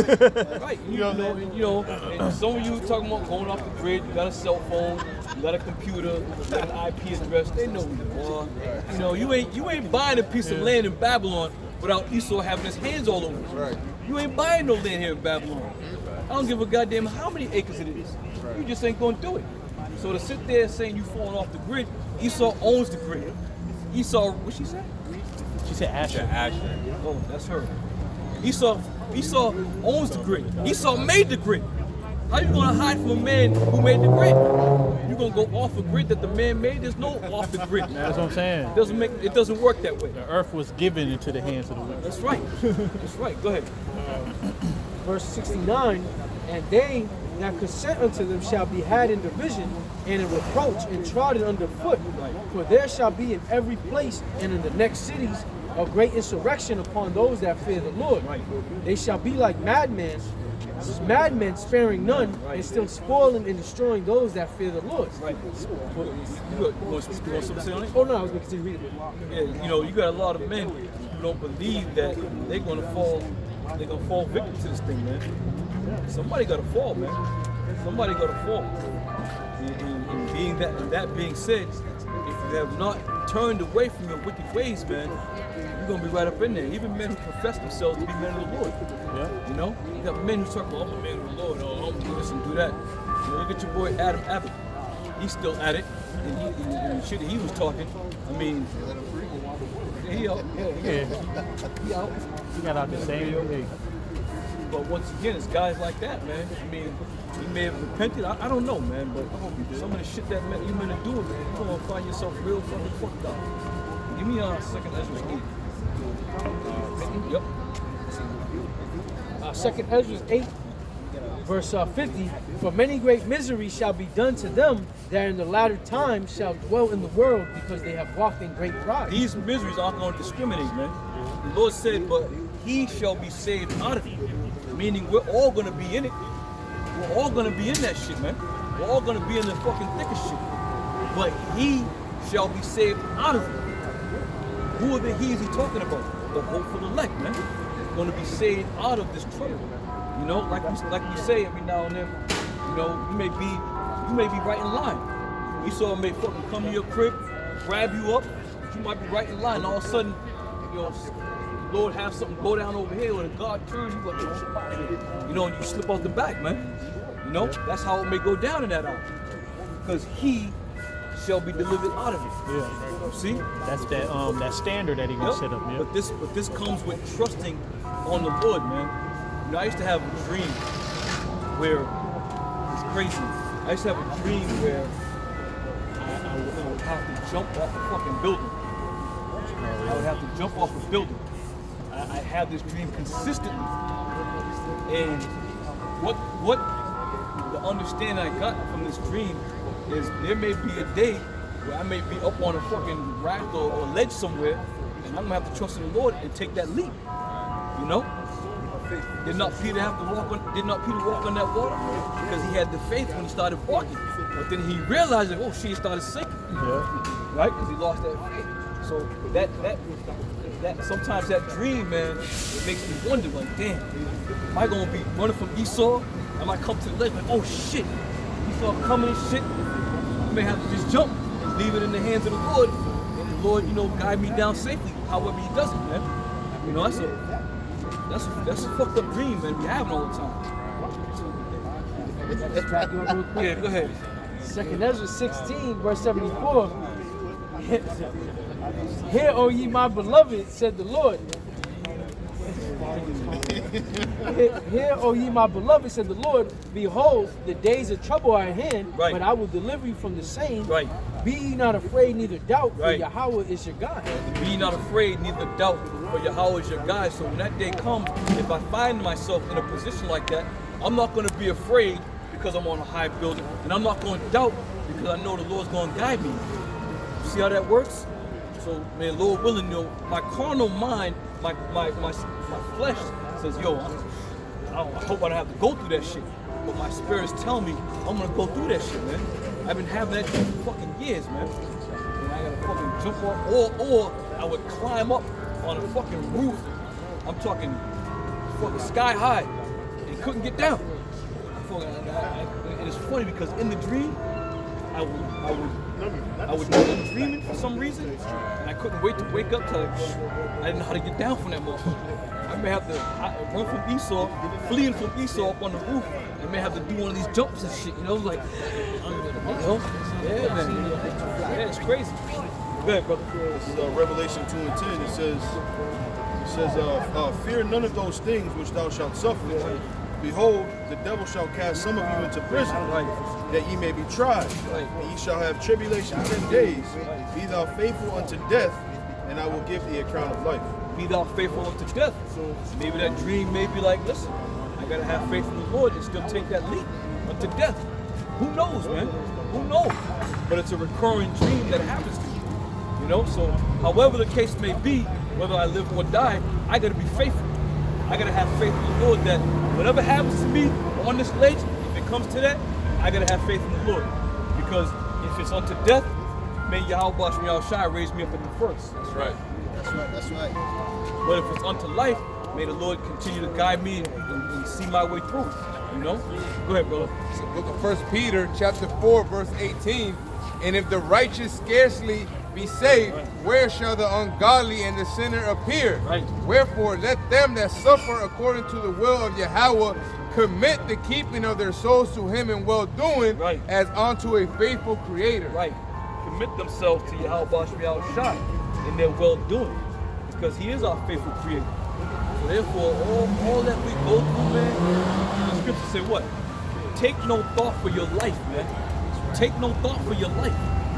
right. You know, and some of you talking about going off the grid, you got a cell phone, you got a computer, you got an IP address, they know who you are. You know, you ain't buying a piece of land in Babylon without Esau having his hands all over it. Right. You ain't buying no land here in Babylon. I don't give a goddamn how many acres it is. You just ain't gonna do it. So to sit there saying you falling off the grid, Esau owns the grid. Esau, what she said? She said Asher. Oh, that's her. Esau owns the grid. Esau made the grid. How you gonna hide from a man who made the grid? You gonna go off a grid that the man made? There's no off the grid, man. That's what I'm saying. It doesn't work that way. The earth was given into the hands of the wicked. That's right. That's right. Go ahead. Verse 69, and they that consent unto them shall be had in division and in reproach and trodden under foot. For there shall be in every place and in the next cities a great insurrection upon those that fear the Lord. They shall be like madmen sparing none, and still spoiling and destroying those that fear the Lord. Right. You want something to say on it? Oh no, I was going to continue reading. Yeah, you know, you got a lot of men who don't believe that they're gonna fall victim to this thing, man. Somebody gotta fall, man. Somebody gotta fall. And that being said, if you have not turned away from your wicked ways, man, you're gonna be right up in there. Even men who profess themselves to be men of the Lord. Yeah. You know? You got men who talk about, I'm a man of the Lord, oh, I'm gonna do this and do that. You know, look at your boy Adam Abbott. He's still at it. And the shit that he was talking, I mean, he out. He out. He got out the same day. But once again, it's guys like that, man. I mean, he may have repented. I don't know, man. But some of the shit that you men are doing, man, you're gonna find yourself real fucking fucked up. Give me 2nd Ezra 8. Yep. 2nd Ezra 8, verse 50. For many great miseries shall be done to them that in the latter time shall dwell in the world, because they have walked in great pride. These miseries aren't going to discriminate, man. The Lord said, but he shall be saved out of it. Meaning we're all going to be in it. We're all going to be in that shit, man. We're all going to be in the fucking thick of shit. But he shall be saved out of it. Who are the he's he talking about? The hopeful elect, man. Going to be saved out of this trouble. You know, like we say every now and then. You know, you may be right in line. Esau may fucking come to your crib, grab you up. You might be right in line. All of a sudden, you know, Lord have something go down over here, or the God turns you like, you know, and you slip off the back, man. You know, that's how it may go down in that hour. Because he shall be delivered out of it. Yeah. You see? That's that standard that he gonna set up. Yeah. But this comes with trusting on the Lord, man. You know, I used to have a dream where it's crazy. I used to have a dream where I would have to jump off a fucking building. I would have to jump off a building. I have this dream consistently. And what the understanding I got from this dream is there may be a day where I may be up on a fucking raft or ledge somewhere, and I'm gonna have to trust in the Lord and take that leap. You know? Did not Peter walk on that water? Because he had the faith when he started walking. But then he realized that, oh shit, he started sinking. Yeah. Right? Because he lost that faith. So that sometimes that dream, man, it makes me wonder, like, damn, am I gonna be running from Esau? I might come to the ledge like, oh shit, Esau coming and shit. I may have to just jump and leave it in the hands of the Lord, and the Lord, you know, guide me down safely, however he does it, man. You know, that's a fucked up dream, man. We having all the time. Yeah, go ahead. 2nd Ezra 16, verse 74. Hear, O ye my beloved, said the Lord. Hear, O ye my beloved, said the Lord, behold, the days of trouble are at hand, Right. but I will deliver you from the same. Right. Be ye not afraid, neither doubt, for Right. Yahweh is your God. Be not afraid, neither doubt, for Yahweh is your guide. So when that day comes, if I find myself in a position like that, I'm not going to be afraid because I'm on a high building, and I'm not going to doubt because I know the Lord's going to guide me. See how that works? So, man, Lord willing, you know, my carnal mind, my flesh says, yo, I hope I don't have to go through that shit. But my spirit's telling me I'm gonna go through that shit, man. I've been having that shit for fucking years, man. And I gotta fucking jump off, or I would climb up on a fucking roof. I'm talking fucking sky high and couldn't get down. And it's funny because in the dream, I would know I'm dreaming for some reason, and I couldn't wait to wake up till I didn't know how to get down from that motherfucker. I may have to run from Esau, fleeing from Esau up on the roof. I may have to do one of these jumps and shit, you know, like, you know, yeah, man, yeah, it's crazy. Go ahead, brother. This is Revelation 2 and 10. It says, fear none of those things which thou shalt suffer. Behold, the devil shall cast some of you into prison, that ye may be tried. And ye shall have tribulation 10 days. Be thou faithful unto death, and I will give thee a crown of life. Be thou faithful unto death. So maybe that dream may be like, listen, I gotta have faith in the Lord and still take that leap unto death. Who knows, man? Who knows? But it's a recurring dream that happens to you. You know, so however the case may be, whether I live or die, I gotta be faithful. I gotta have faith in the Lord that whatever happens to me on this ledge, if it comes to that, I gotta have faith in the Lord. Because if it's unto death, may Yahweh Shai raise me up at the first. That's right. That's right. But if it's unto life, may the Lord continue to guide me and see my way through. You know? Go ahead, brother. Book of 1 Peter, chapter 4, verse 18. And if the righteous scarcely be saved, where shall the ungodly and the sinner appear? Right. Wherefore, let them that suffer according to the will of Yahweh commit the keeping of their souls to him in well-doing, Right. as unto a faithful creator. Right. Commit themselves to Yahweh Shai in their well-doing. Because he is our faithful creator. So therefore, all that we go through, man, the scriptures say what? Take no thought for your life, man. Take no thought for your life.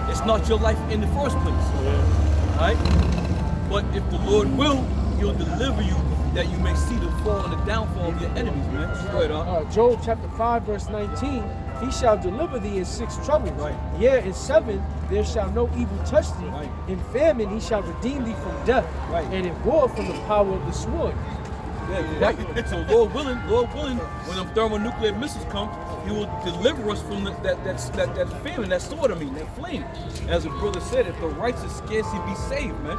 It's not your life in the first place. Alright? But if the Lord will, he'll deliver you that you may see the fall and the downfall of your enemies, man. Go ahead, Job chapter 5, verse 19. He shall deliver thee in 6 troubles. Right. Yea, in 7 there shall no evil touch thee. Right. In famine he shall redeem thee from death. Right. And in war from the power of the sword. Yeah, right. So Lord willing, when them thermonuclear missiles come, He will deliver us from that famine, that sword, that flame. As a brother said, if the righteous scarcely be saved, man,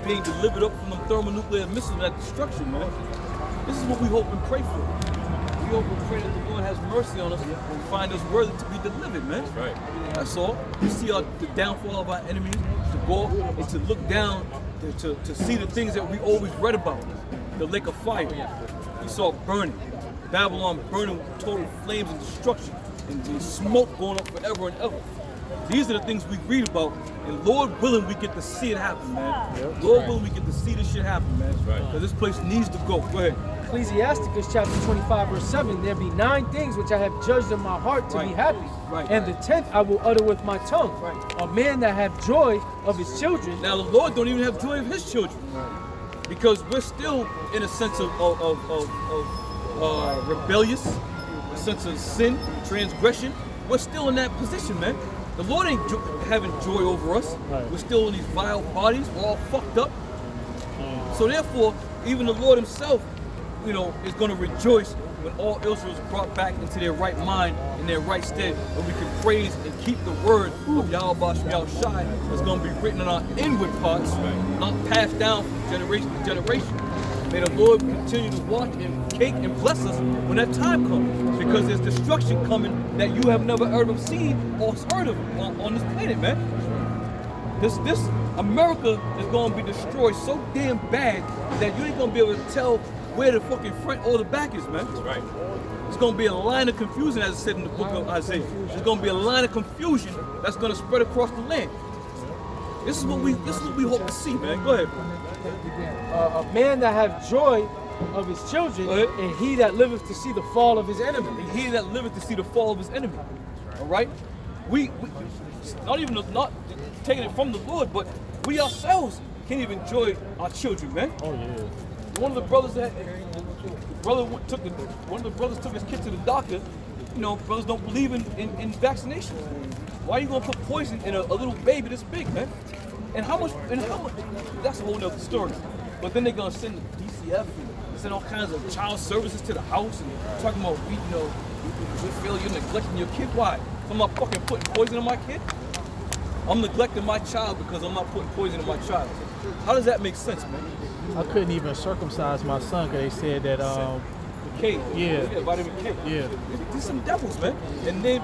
being delivered up from the thermonuclear missiles and that destruction, man. This is what we hope and pray for. We hope and pray that the Lord has mercy on us and find us worthy to be delivered, man. Right. That's all. You see the downfall of our enemies, to go and to look down, to see the things that we always read about. The lake of fire. You saw it burning. Babylon burning with total flames and destruction. And the smoke going up forever and ever. These are the things we read about. And Lord willing, we get to see it happen, man. Lord willing, we get to see this shit happen, man. Because this place needs to go. Go ahead. Ecclesiasticus chapter 25 verse 7, there be 9 things which I have judged in my heart to be happy. And the 10th I will utter with my tongue. A man that have joy of his children. Now the Lord don't even have joy of his children. Because we're still in a sense of rebellious, a sense of sin, transgression. We're still in that position, man. The Lord ain't having joy over us. We're still in these vile bodies. We're all fucked up. So therefore, even the Lord himself, is going to rejoice when all Israel is brought back into their right mind, in their right stead, and we can praise and keep the word of Yahweh Shem Shai that's going to be written in our inward parts, not passed down from generation to generation. May the Lord continue to watch and cake and bless us when that time comes, because there's destruction coming that you have never heard of, seen, or heard of on this planet, man. This America is going to be destroyed so damn bad that you ain't going to be able to tell where the fucking front or the back is, man. That's right. It's going to be a line of confusion, as it said in the book of Isaiah. There's going to be a line of confusion that's going to spread across the land. This is what we hope to see, man. Go ahead. A man that have joy of his children, and he that liveth to see the fall of his enemy. And he that liveth to see the fall of his enemy. All right? We not taking it from the Lord, but we ourselves can't even enjoy our children, man. Oh yeah. One of the brothers took his kid to the doctor. Brothers don't believe in vaccinations. Why are you gonna put poison in a little baby this big, man? And how much? That's a whole nother story. But then they're gonna send the DCF and send all kinds of child services to the house and talking about we feel you're neglecting your kid. Why? I'm not fucking putting poison in my kid. I'm neglecting my child because I'm not putting poison in my child. How does that make sense, man? I couldn't even circumcise my son because they said that K. Yeah, vitamin K. Yeah. These some devils, man.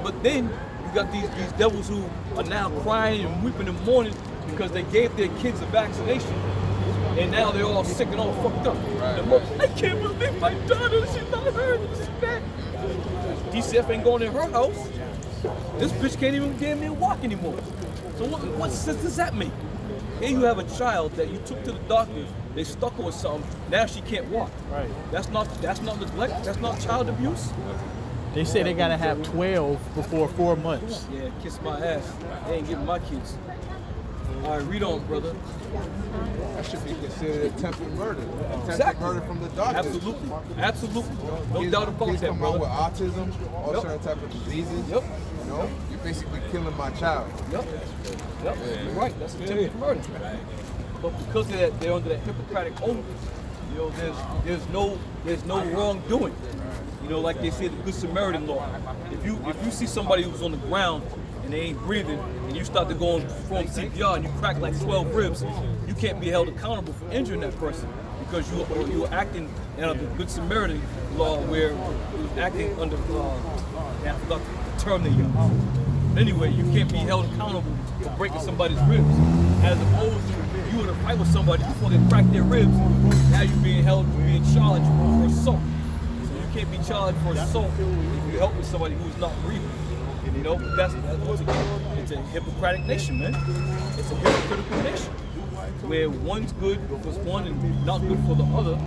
But then you got these devils who are now crying and weeping and mourning because they gave their kids a vaccination, and now they're all sick and all fucked up. I can't believe my daughter, she's not hurt. She's back. DCF ain't going in her house. This bitch can't even damn near walk anymore. So what sense does that make? Here you have a child that you took to the doctor, they stuck her with something, now she can't walk. Right. That's not neglect, that's not child abuse. They say they gotta have 12 before 4 months. Yeah, kiss my ass. They ain't giving my kids. All right, read on, brother. That should be considered attempted murder. Attempted Exactly. murder from the doctor. Absolutely. No doubt about kids that, come brother. out with autism, all certain type of diseases. Yep. You're basically killing my child. Yep. You're right. That's attempted murder. But because of that, they're under that Hippocratic oath. There's no wrongdoing. Like they say, the Good Samaritan law. If you see somebody who's on the ground and they ain't breathing, and you start to go and perform CPR and you crack like 12 ribs, you can't be held accountable for injuring that person because you were acting under the Good Samaritan law, where you was acting under I forgot the term they use. But anyway, you can't be held accountable for breaking somebody's ribs, as opposed to you in a fight with somebody before they crack their ribs. Now you're being charged for assault. So you can't be charged for assault if you help with somebody who's not breathing. That's once again, it's a Hippocratic nation, man. It's a hypocritical nation where one's good for one and not good for the other.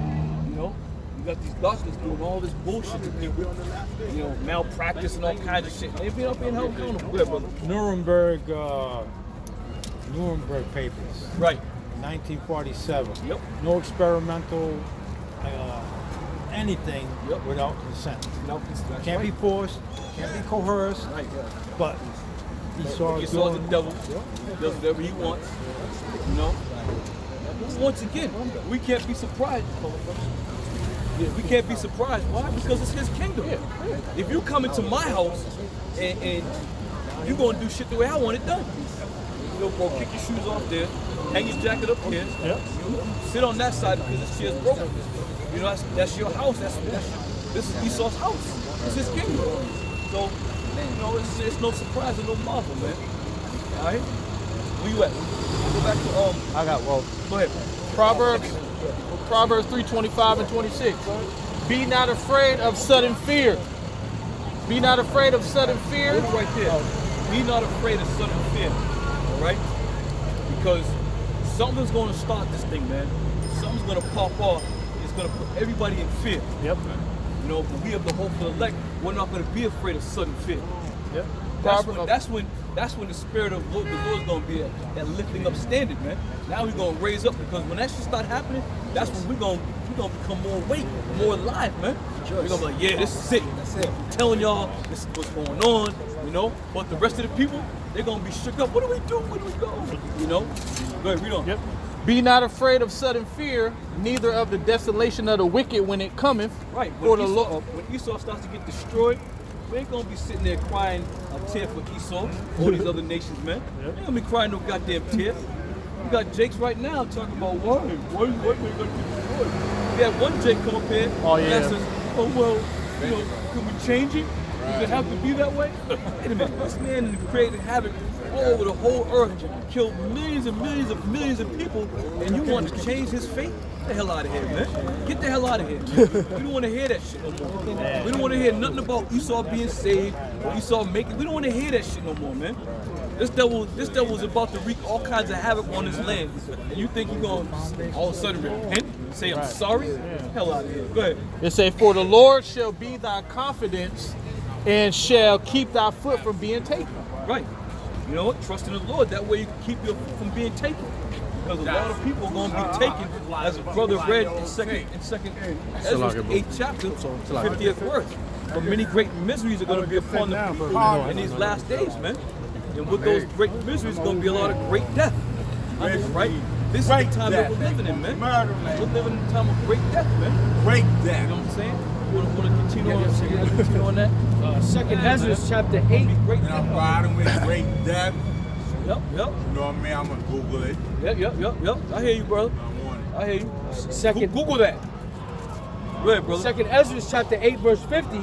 You got these doctors doing all this bullshit to people, malpractice and all kinds of shit. They're not being held accountable. Go ahead, brother. Nuremberg papers. Right. 1947. Yep. No experimental anything without consent. Can't be forced, can't be coerced. Right. But Esau the devil. He does whatever he wants. Once again, we can't be surprised. Yeah, we can't be surprised. Why? Because it's his kingdom. If you come into my house and you're gonna do shit the way I want it done. You know, kick your shoes off there, hang your jacket up here, sit on that side because this chair's broken. You know, that's your house. This is Esau's house. It's his kingdom. So, you know, it's no surprise and no marvel, man. All right? Where you at? Go back to I got Go ahead. Proverbs 3:25 and 26. Be not afraid of sudden fear. Be not afraid of sudden fear. Look right there. Be not afraid of sudden fear. All right? Because something's going to start this thing, man. Something's going to pop off. It's going to put everybody in fear. Yep. You know, but we have the hopeful elect. We're not going to be afraid of sudden fear. Yep. That's when the spirit of the Lord is going to be that lifting up standard, man. Now we're going to raise up because when that shit start happening, that's when we're going to become more awake, more alive, man. We're going to be like, yeah, this is it. That's it. I'm telling y'all, this is what's going on, you know. But the rest of the people, they're going to be shook up. What do we do? Where do we go? You know? Go ahead, read on. Yep. Be not afraid of sudden fear, neither of the desolation of the wicked when it cometh. Right. For the Lord. When Esau starts to get destroyed, we ain't gonna be sitting there crying a tear for Esau, all these other nations, man. We ain't gonna be crying no goddamn tear. We got Jakes right now talking about why they gonna get destroyed. We had one Jake come up here and says, oh well, you know, can we change it? Does it have to be that way? Wait a minute, this man created havoc all over the whole earth, killed millions and millions of millions of people, and you want to change his fate? Get the hell out of here, man. Get the hell out of here. We don't want to hear that shit no more. We don't want to hear nothing about Esau being saved or Esau making. We don't want to hear that shit no more, man. This devil's about to wreak all kinds of havoc on this land. And you think you're going to all of a sudden repent? Say I'm sorry? Hell out of here. Go ahead. It say, for the Lord shall be thy confidence and shall keep thy foot from being taken. Right. You know what? Trust in the Lord. That way you can keep your foot from being taken. Because a lot of people are going to be taken, as a brother read in second Ezra's 8th chapter, 50th verse. But many great miseries are going to be upon the people in these last days, man. And with those great miseries, going to be a lot of great death. I mean, right? This is the time that we're living in, man. We're living in a time of great death, man. Great death. You know what I'm saying? You want to continue on that? Second Ezra chapter 8. Great And I'm riding with great death. Yep. You know what I mean? I'm gonna Google it. Yep. I hear you, brother. I hear you. Google that. Go ahead, brother. Second Ezra chapter 8 verse 50.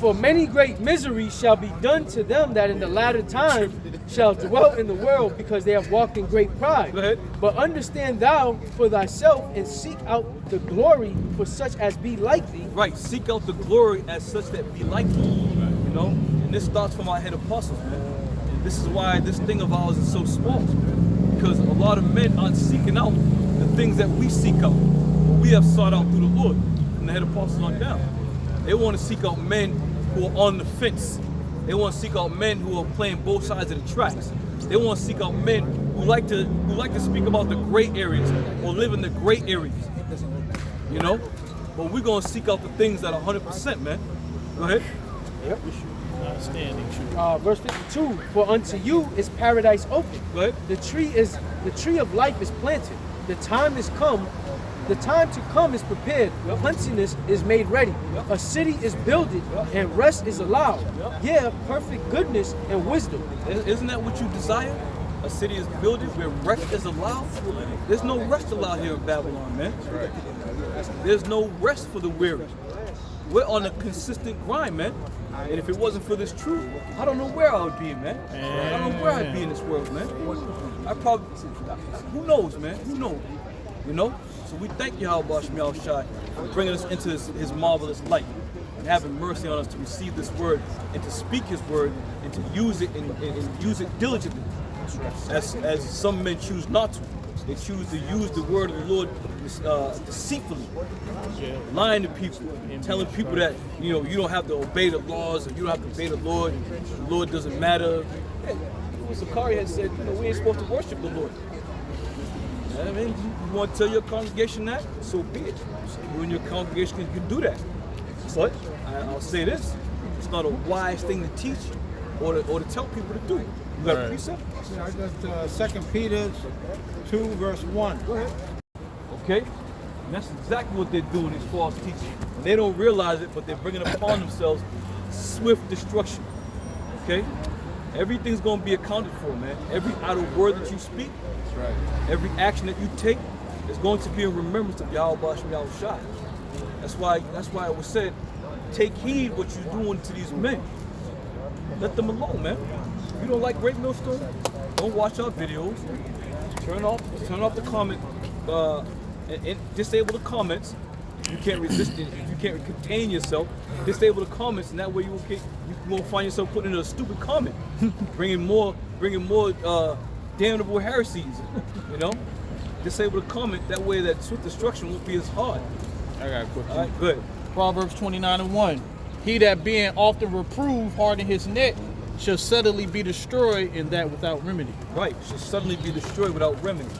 For many great miseries shall be done to them that in the latter time shall dwell in the world, because they have walked in great pride. Go ahead. But understand thou for thyself and seek out the glory for such as be like thee. Right. Seek out the glory as such that be like thee. You know? And this starts from our head apostles, man. And this is why this thing of ours is so small. Because a lot of men aren't seeking out the things that we seek out. We have sought out through the Lord, from the head apostles on down. They want to seek out men who are on the fence. They want to seek out men who are playing both sides of the tracks. They want to seek out men who like to speak about the gray areas or live in the gray areas. You know? But we're going to seek out the things that are 100%, man. Go ahead. Yep. Verse 52. For unto you is paradise open. Go ahead. The tree of life is planted. The time is come. The time to come is prepared. Plenteousness is made ready. A city is builded, and rest is allowed. Yeah, perfect goodness and wisdom. Isn't that what you desire? A city is builded where rest is allowed? There's no rest allowed here in Babylon, man. There's no rest for the weary. We're on a consistent grind, man. And if it wasn't for this truth, I don't know where I would be, man. I don't know where I'd be in this world, man. I probably, who knows, man? Who knows? You know? So we thank Yahweh Shemiel Shai for bringing us into his marvelous light and having mercy on us to receive this word and to speak his word and to use it and use it diligently. As some men choose not to. They choose to use the word of the Lord deceitfully, lying to people, telling people that you don't have to obey the laws, or you don't have to obey the Lord doesn't matter. Hey, Sakari had said, we ain't supposed to worship the Lord. I mean, you want to tell your congregation that, so be it. You and your congregation can do that. But I'll say this: it's not a wise thing to teach or to tell people to do. You got a precept? I got 2 Peter 2 verse 1. Go ahead. Okay. And that's exactly what they're doing, these false teachers. And they don't realize it, but they're bringing upon themselves swift destruction. Okay? Everything's going to be accounted for, man. Every idle word that you speak, every action that you take is going to be in remembrance of Yahweh Ba'ashem Yahweh Shai. That's why it was said, take heed what you're doing to these men. Let them alone, man. If you don't like Great Millstone, don't watch our videos. Turn off the comment, and disable the comments. If you can't resist it, if you can't contain yourself, disable the comments, and that way you won't find yourself putting in a stupid comment, bringing more damnable heresies. You know, disable the comment. That way, that swift destruction won't be as hard. I got a quick one. All right, good. Proverbs 29:1. He that being often reproved harden his neck shall suddenly be destroyed, and that without remedy. Right, shall suddenly be destroyed without remedy.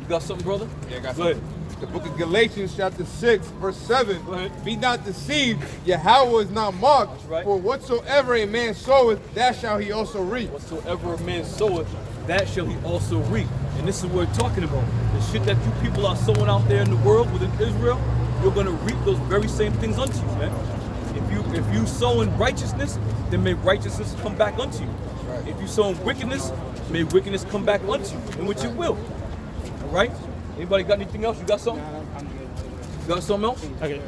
You got something, brother? Yeah, I got Go ahead. something. The book of Galatians, chapter 6, verse 7. Go ahead. Be not deceived, Yahweh is not mocked. right. For whatsoever a man soweth, that shall he also reap. Whatsoever a man soweth, that shall he also reap. And this is what we're talking about. The shit that you people are sowing out there in the world within Israel, you're gonna reap those very same things unto you, man. If you sow in righteousness, then may righteousness come back unto you. If you sow in wickedness, may wickedness come back unto you, in which it will. All right? Anybody got anything else? You got something? You got something else? Okay.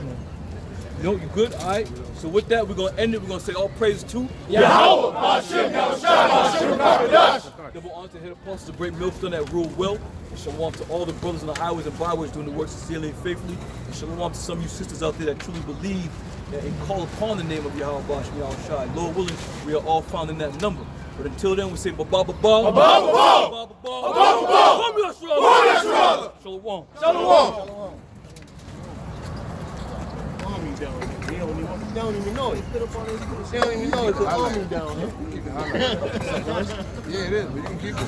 No, you good? All right. So with that, we're gonna end it. We're gonna say all praise to Yahweh Ba'ashem Yahweh Shai Ba'ashem Kakadash. Double honor to head apostles, the great millstone that rule well. And shalom to all the brothers on the highways and byways doing the work sincerely and faithfully. And shalom to some of you sisters out there that truly believe and call upon the name of Yahweh Ba'ashem Yahweh Shai. Lord willing, we are all found in that number. But until then, we say ba-ba-ba-ba. Ba-ba-ba-ba. Ba-ba-ba-ba. Shalom. Shalom. Shalom. Army down here. They don't even know it. They don't even know it's an army down here. Yeah, it is, but you can keep it.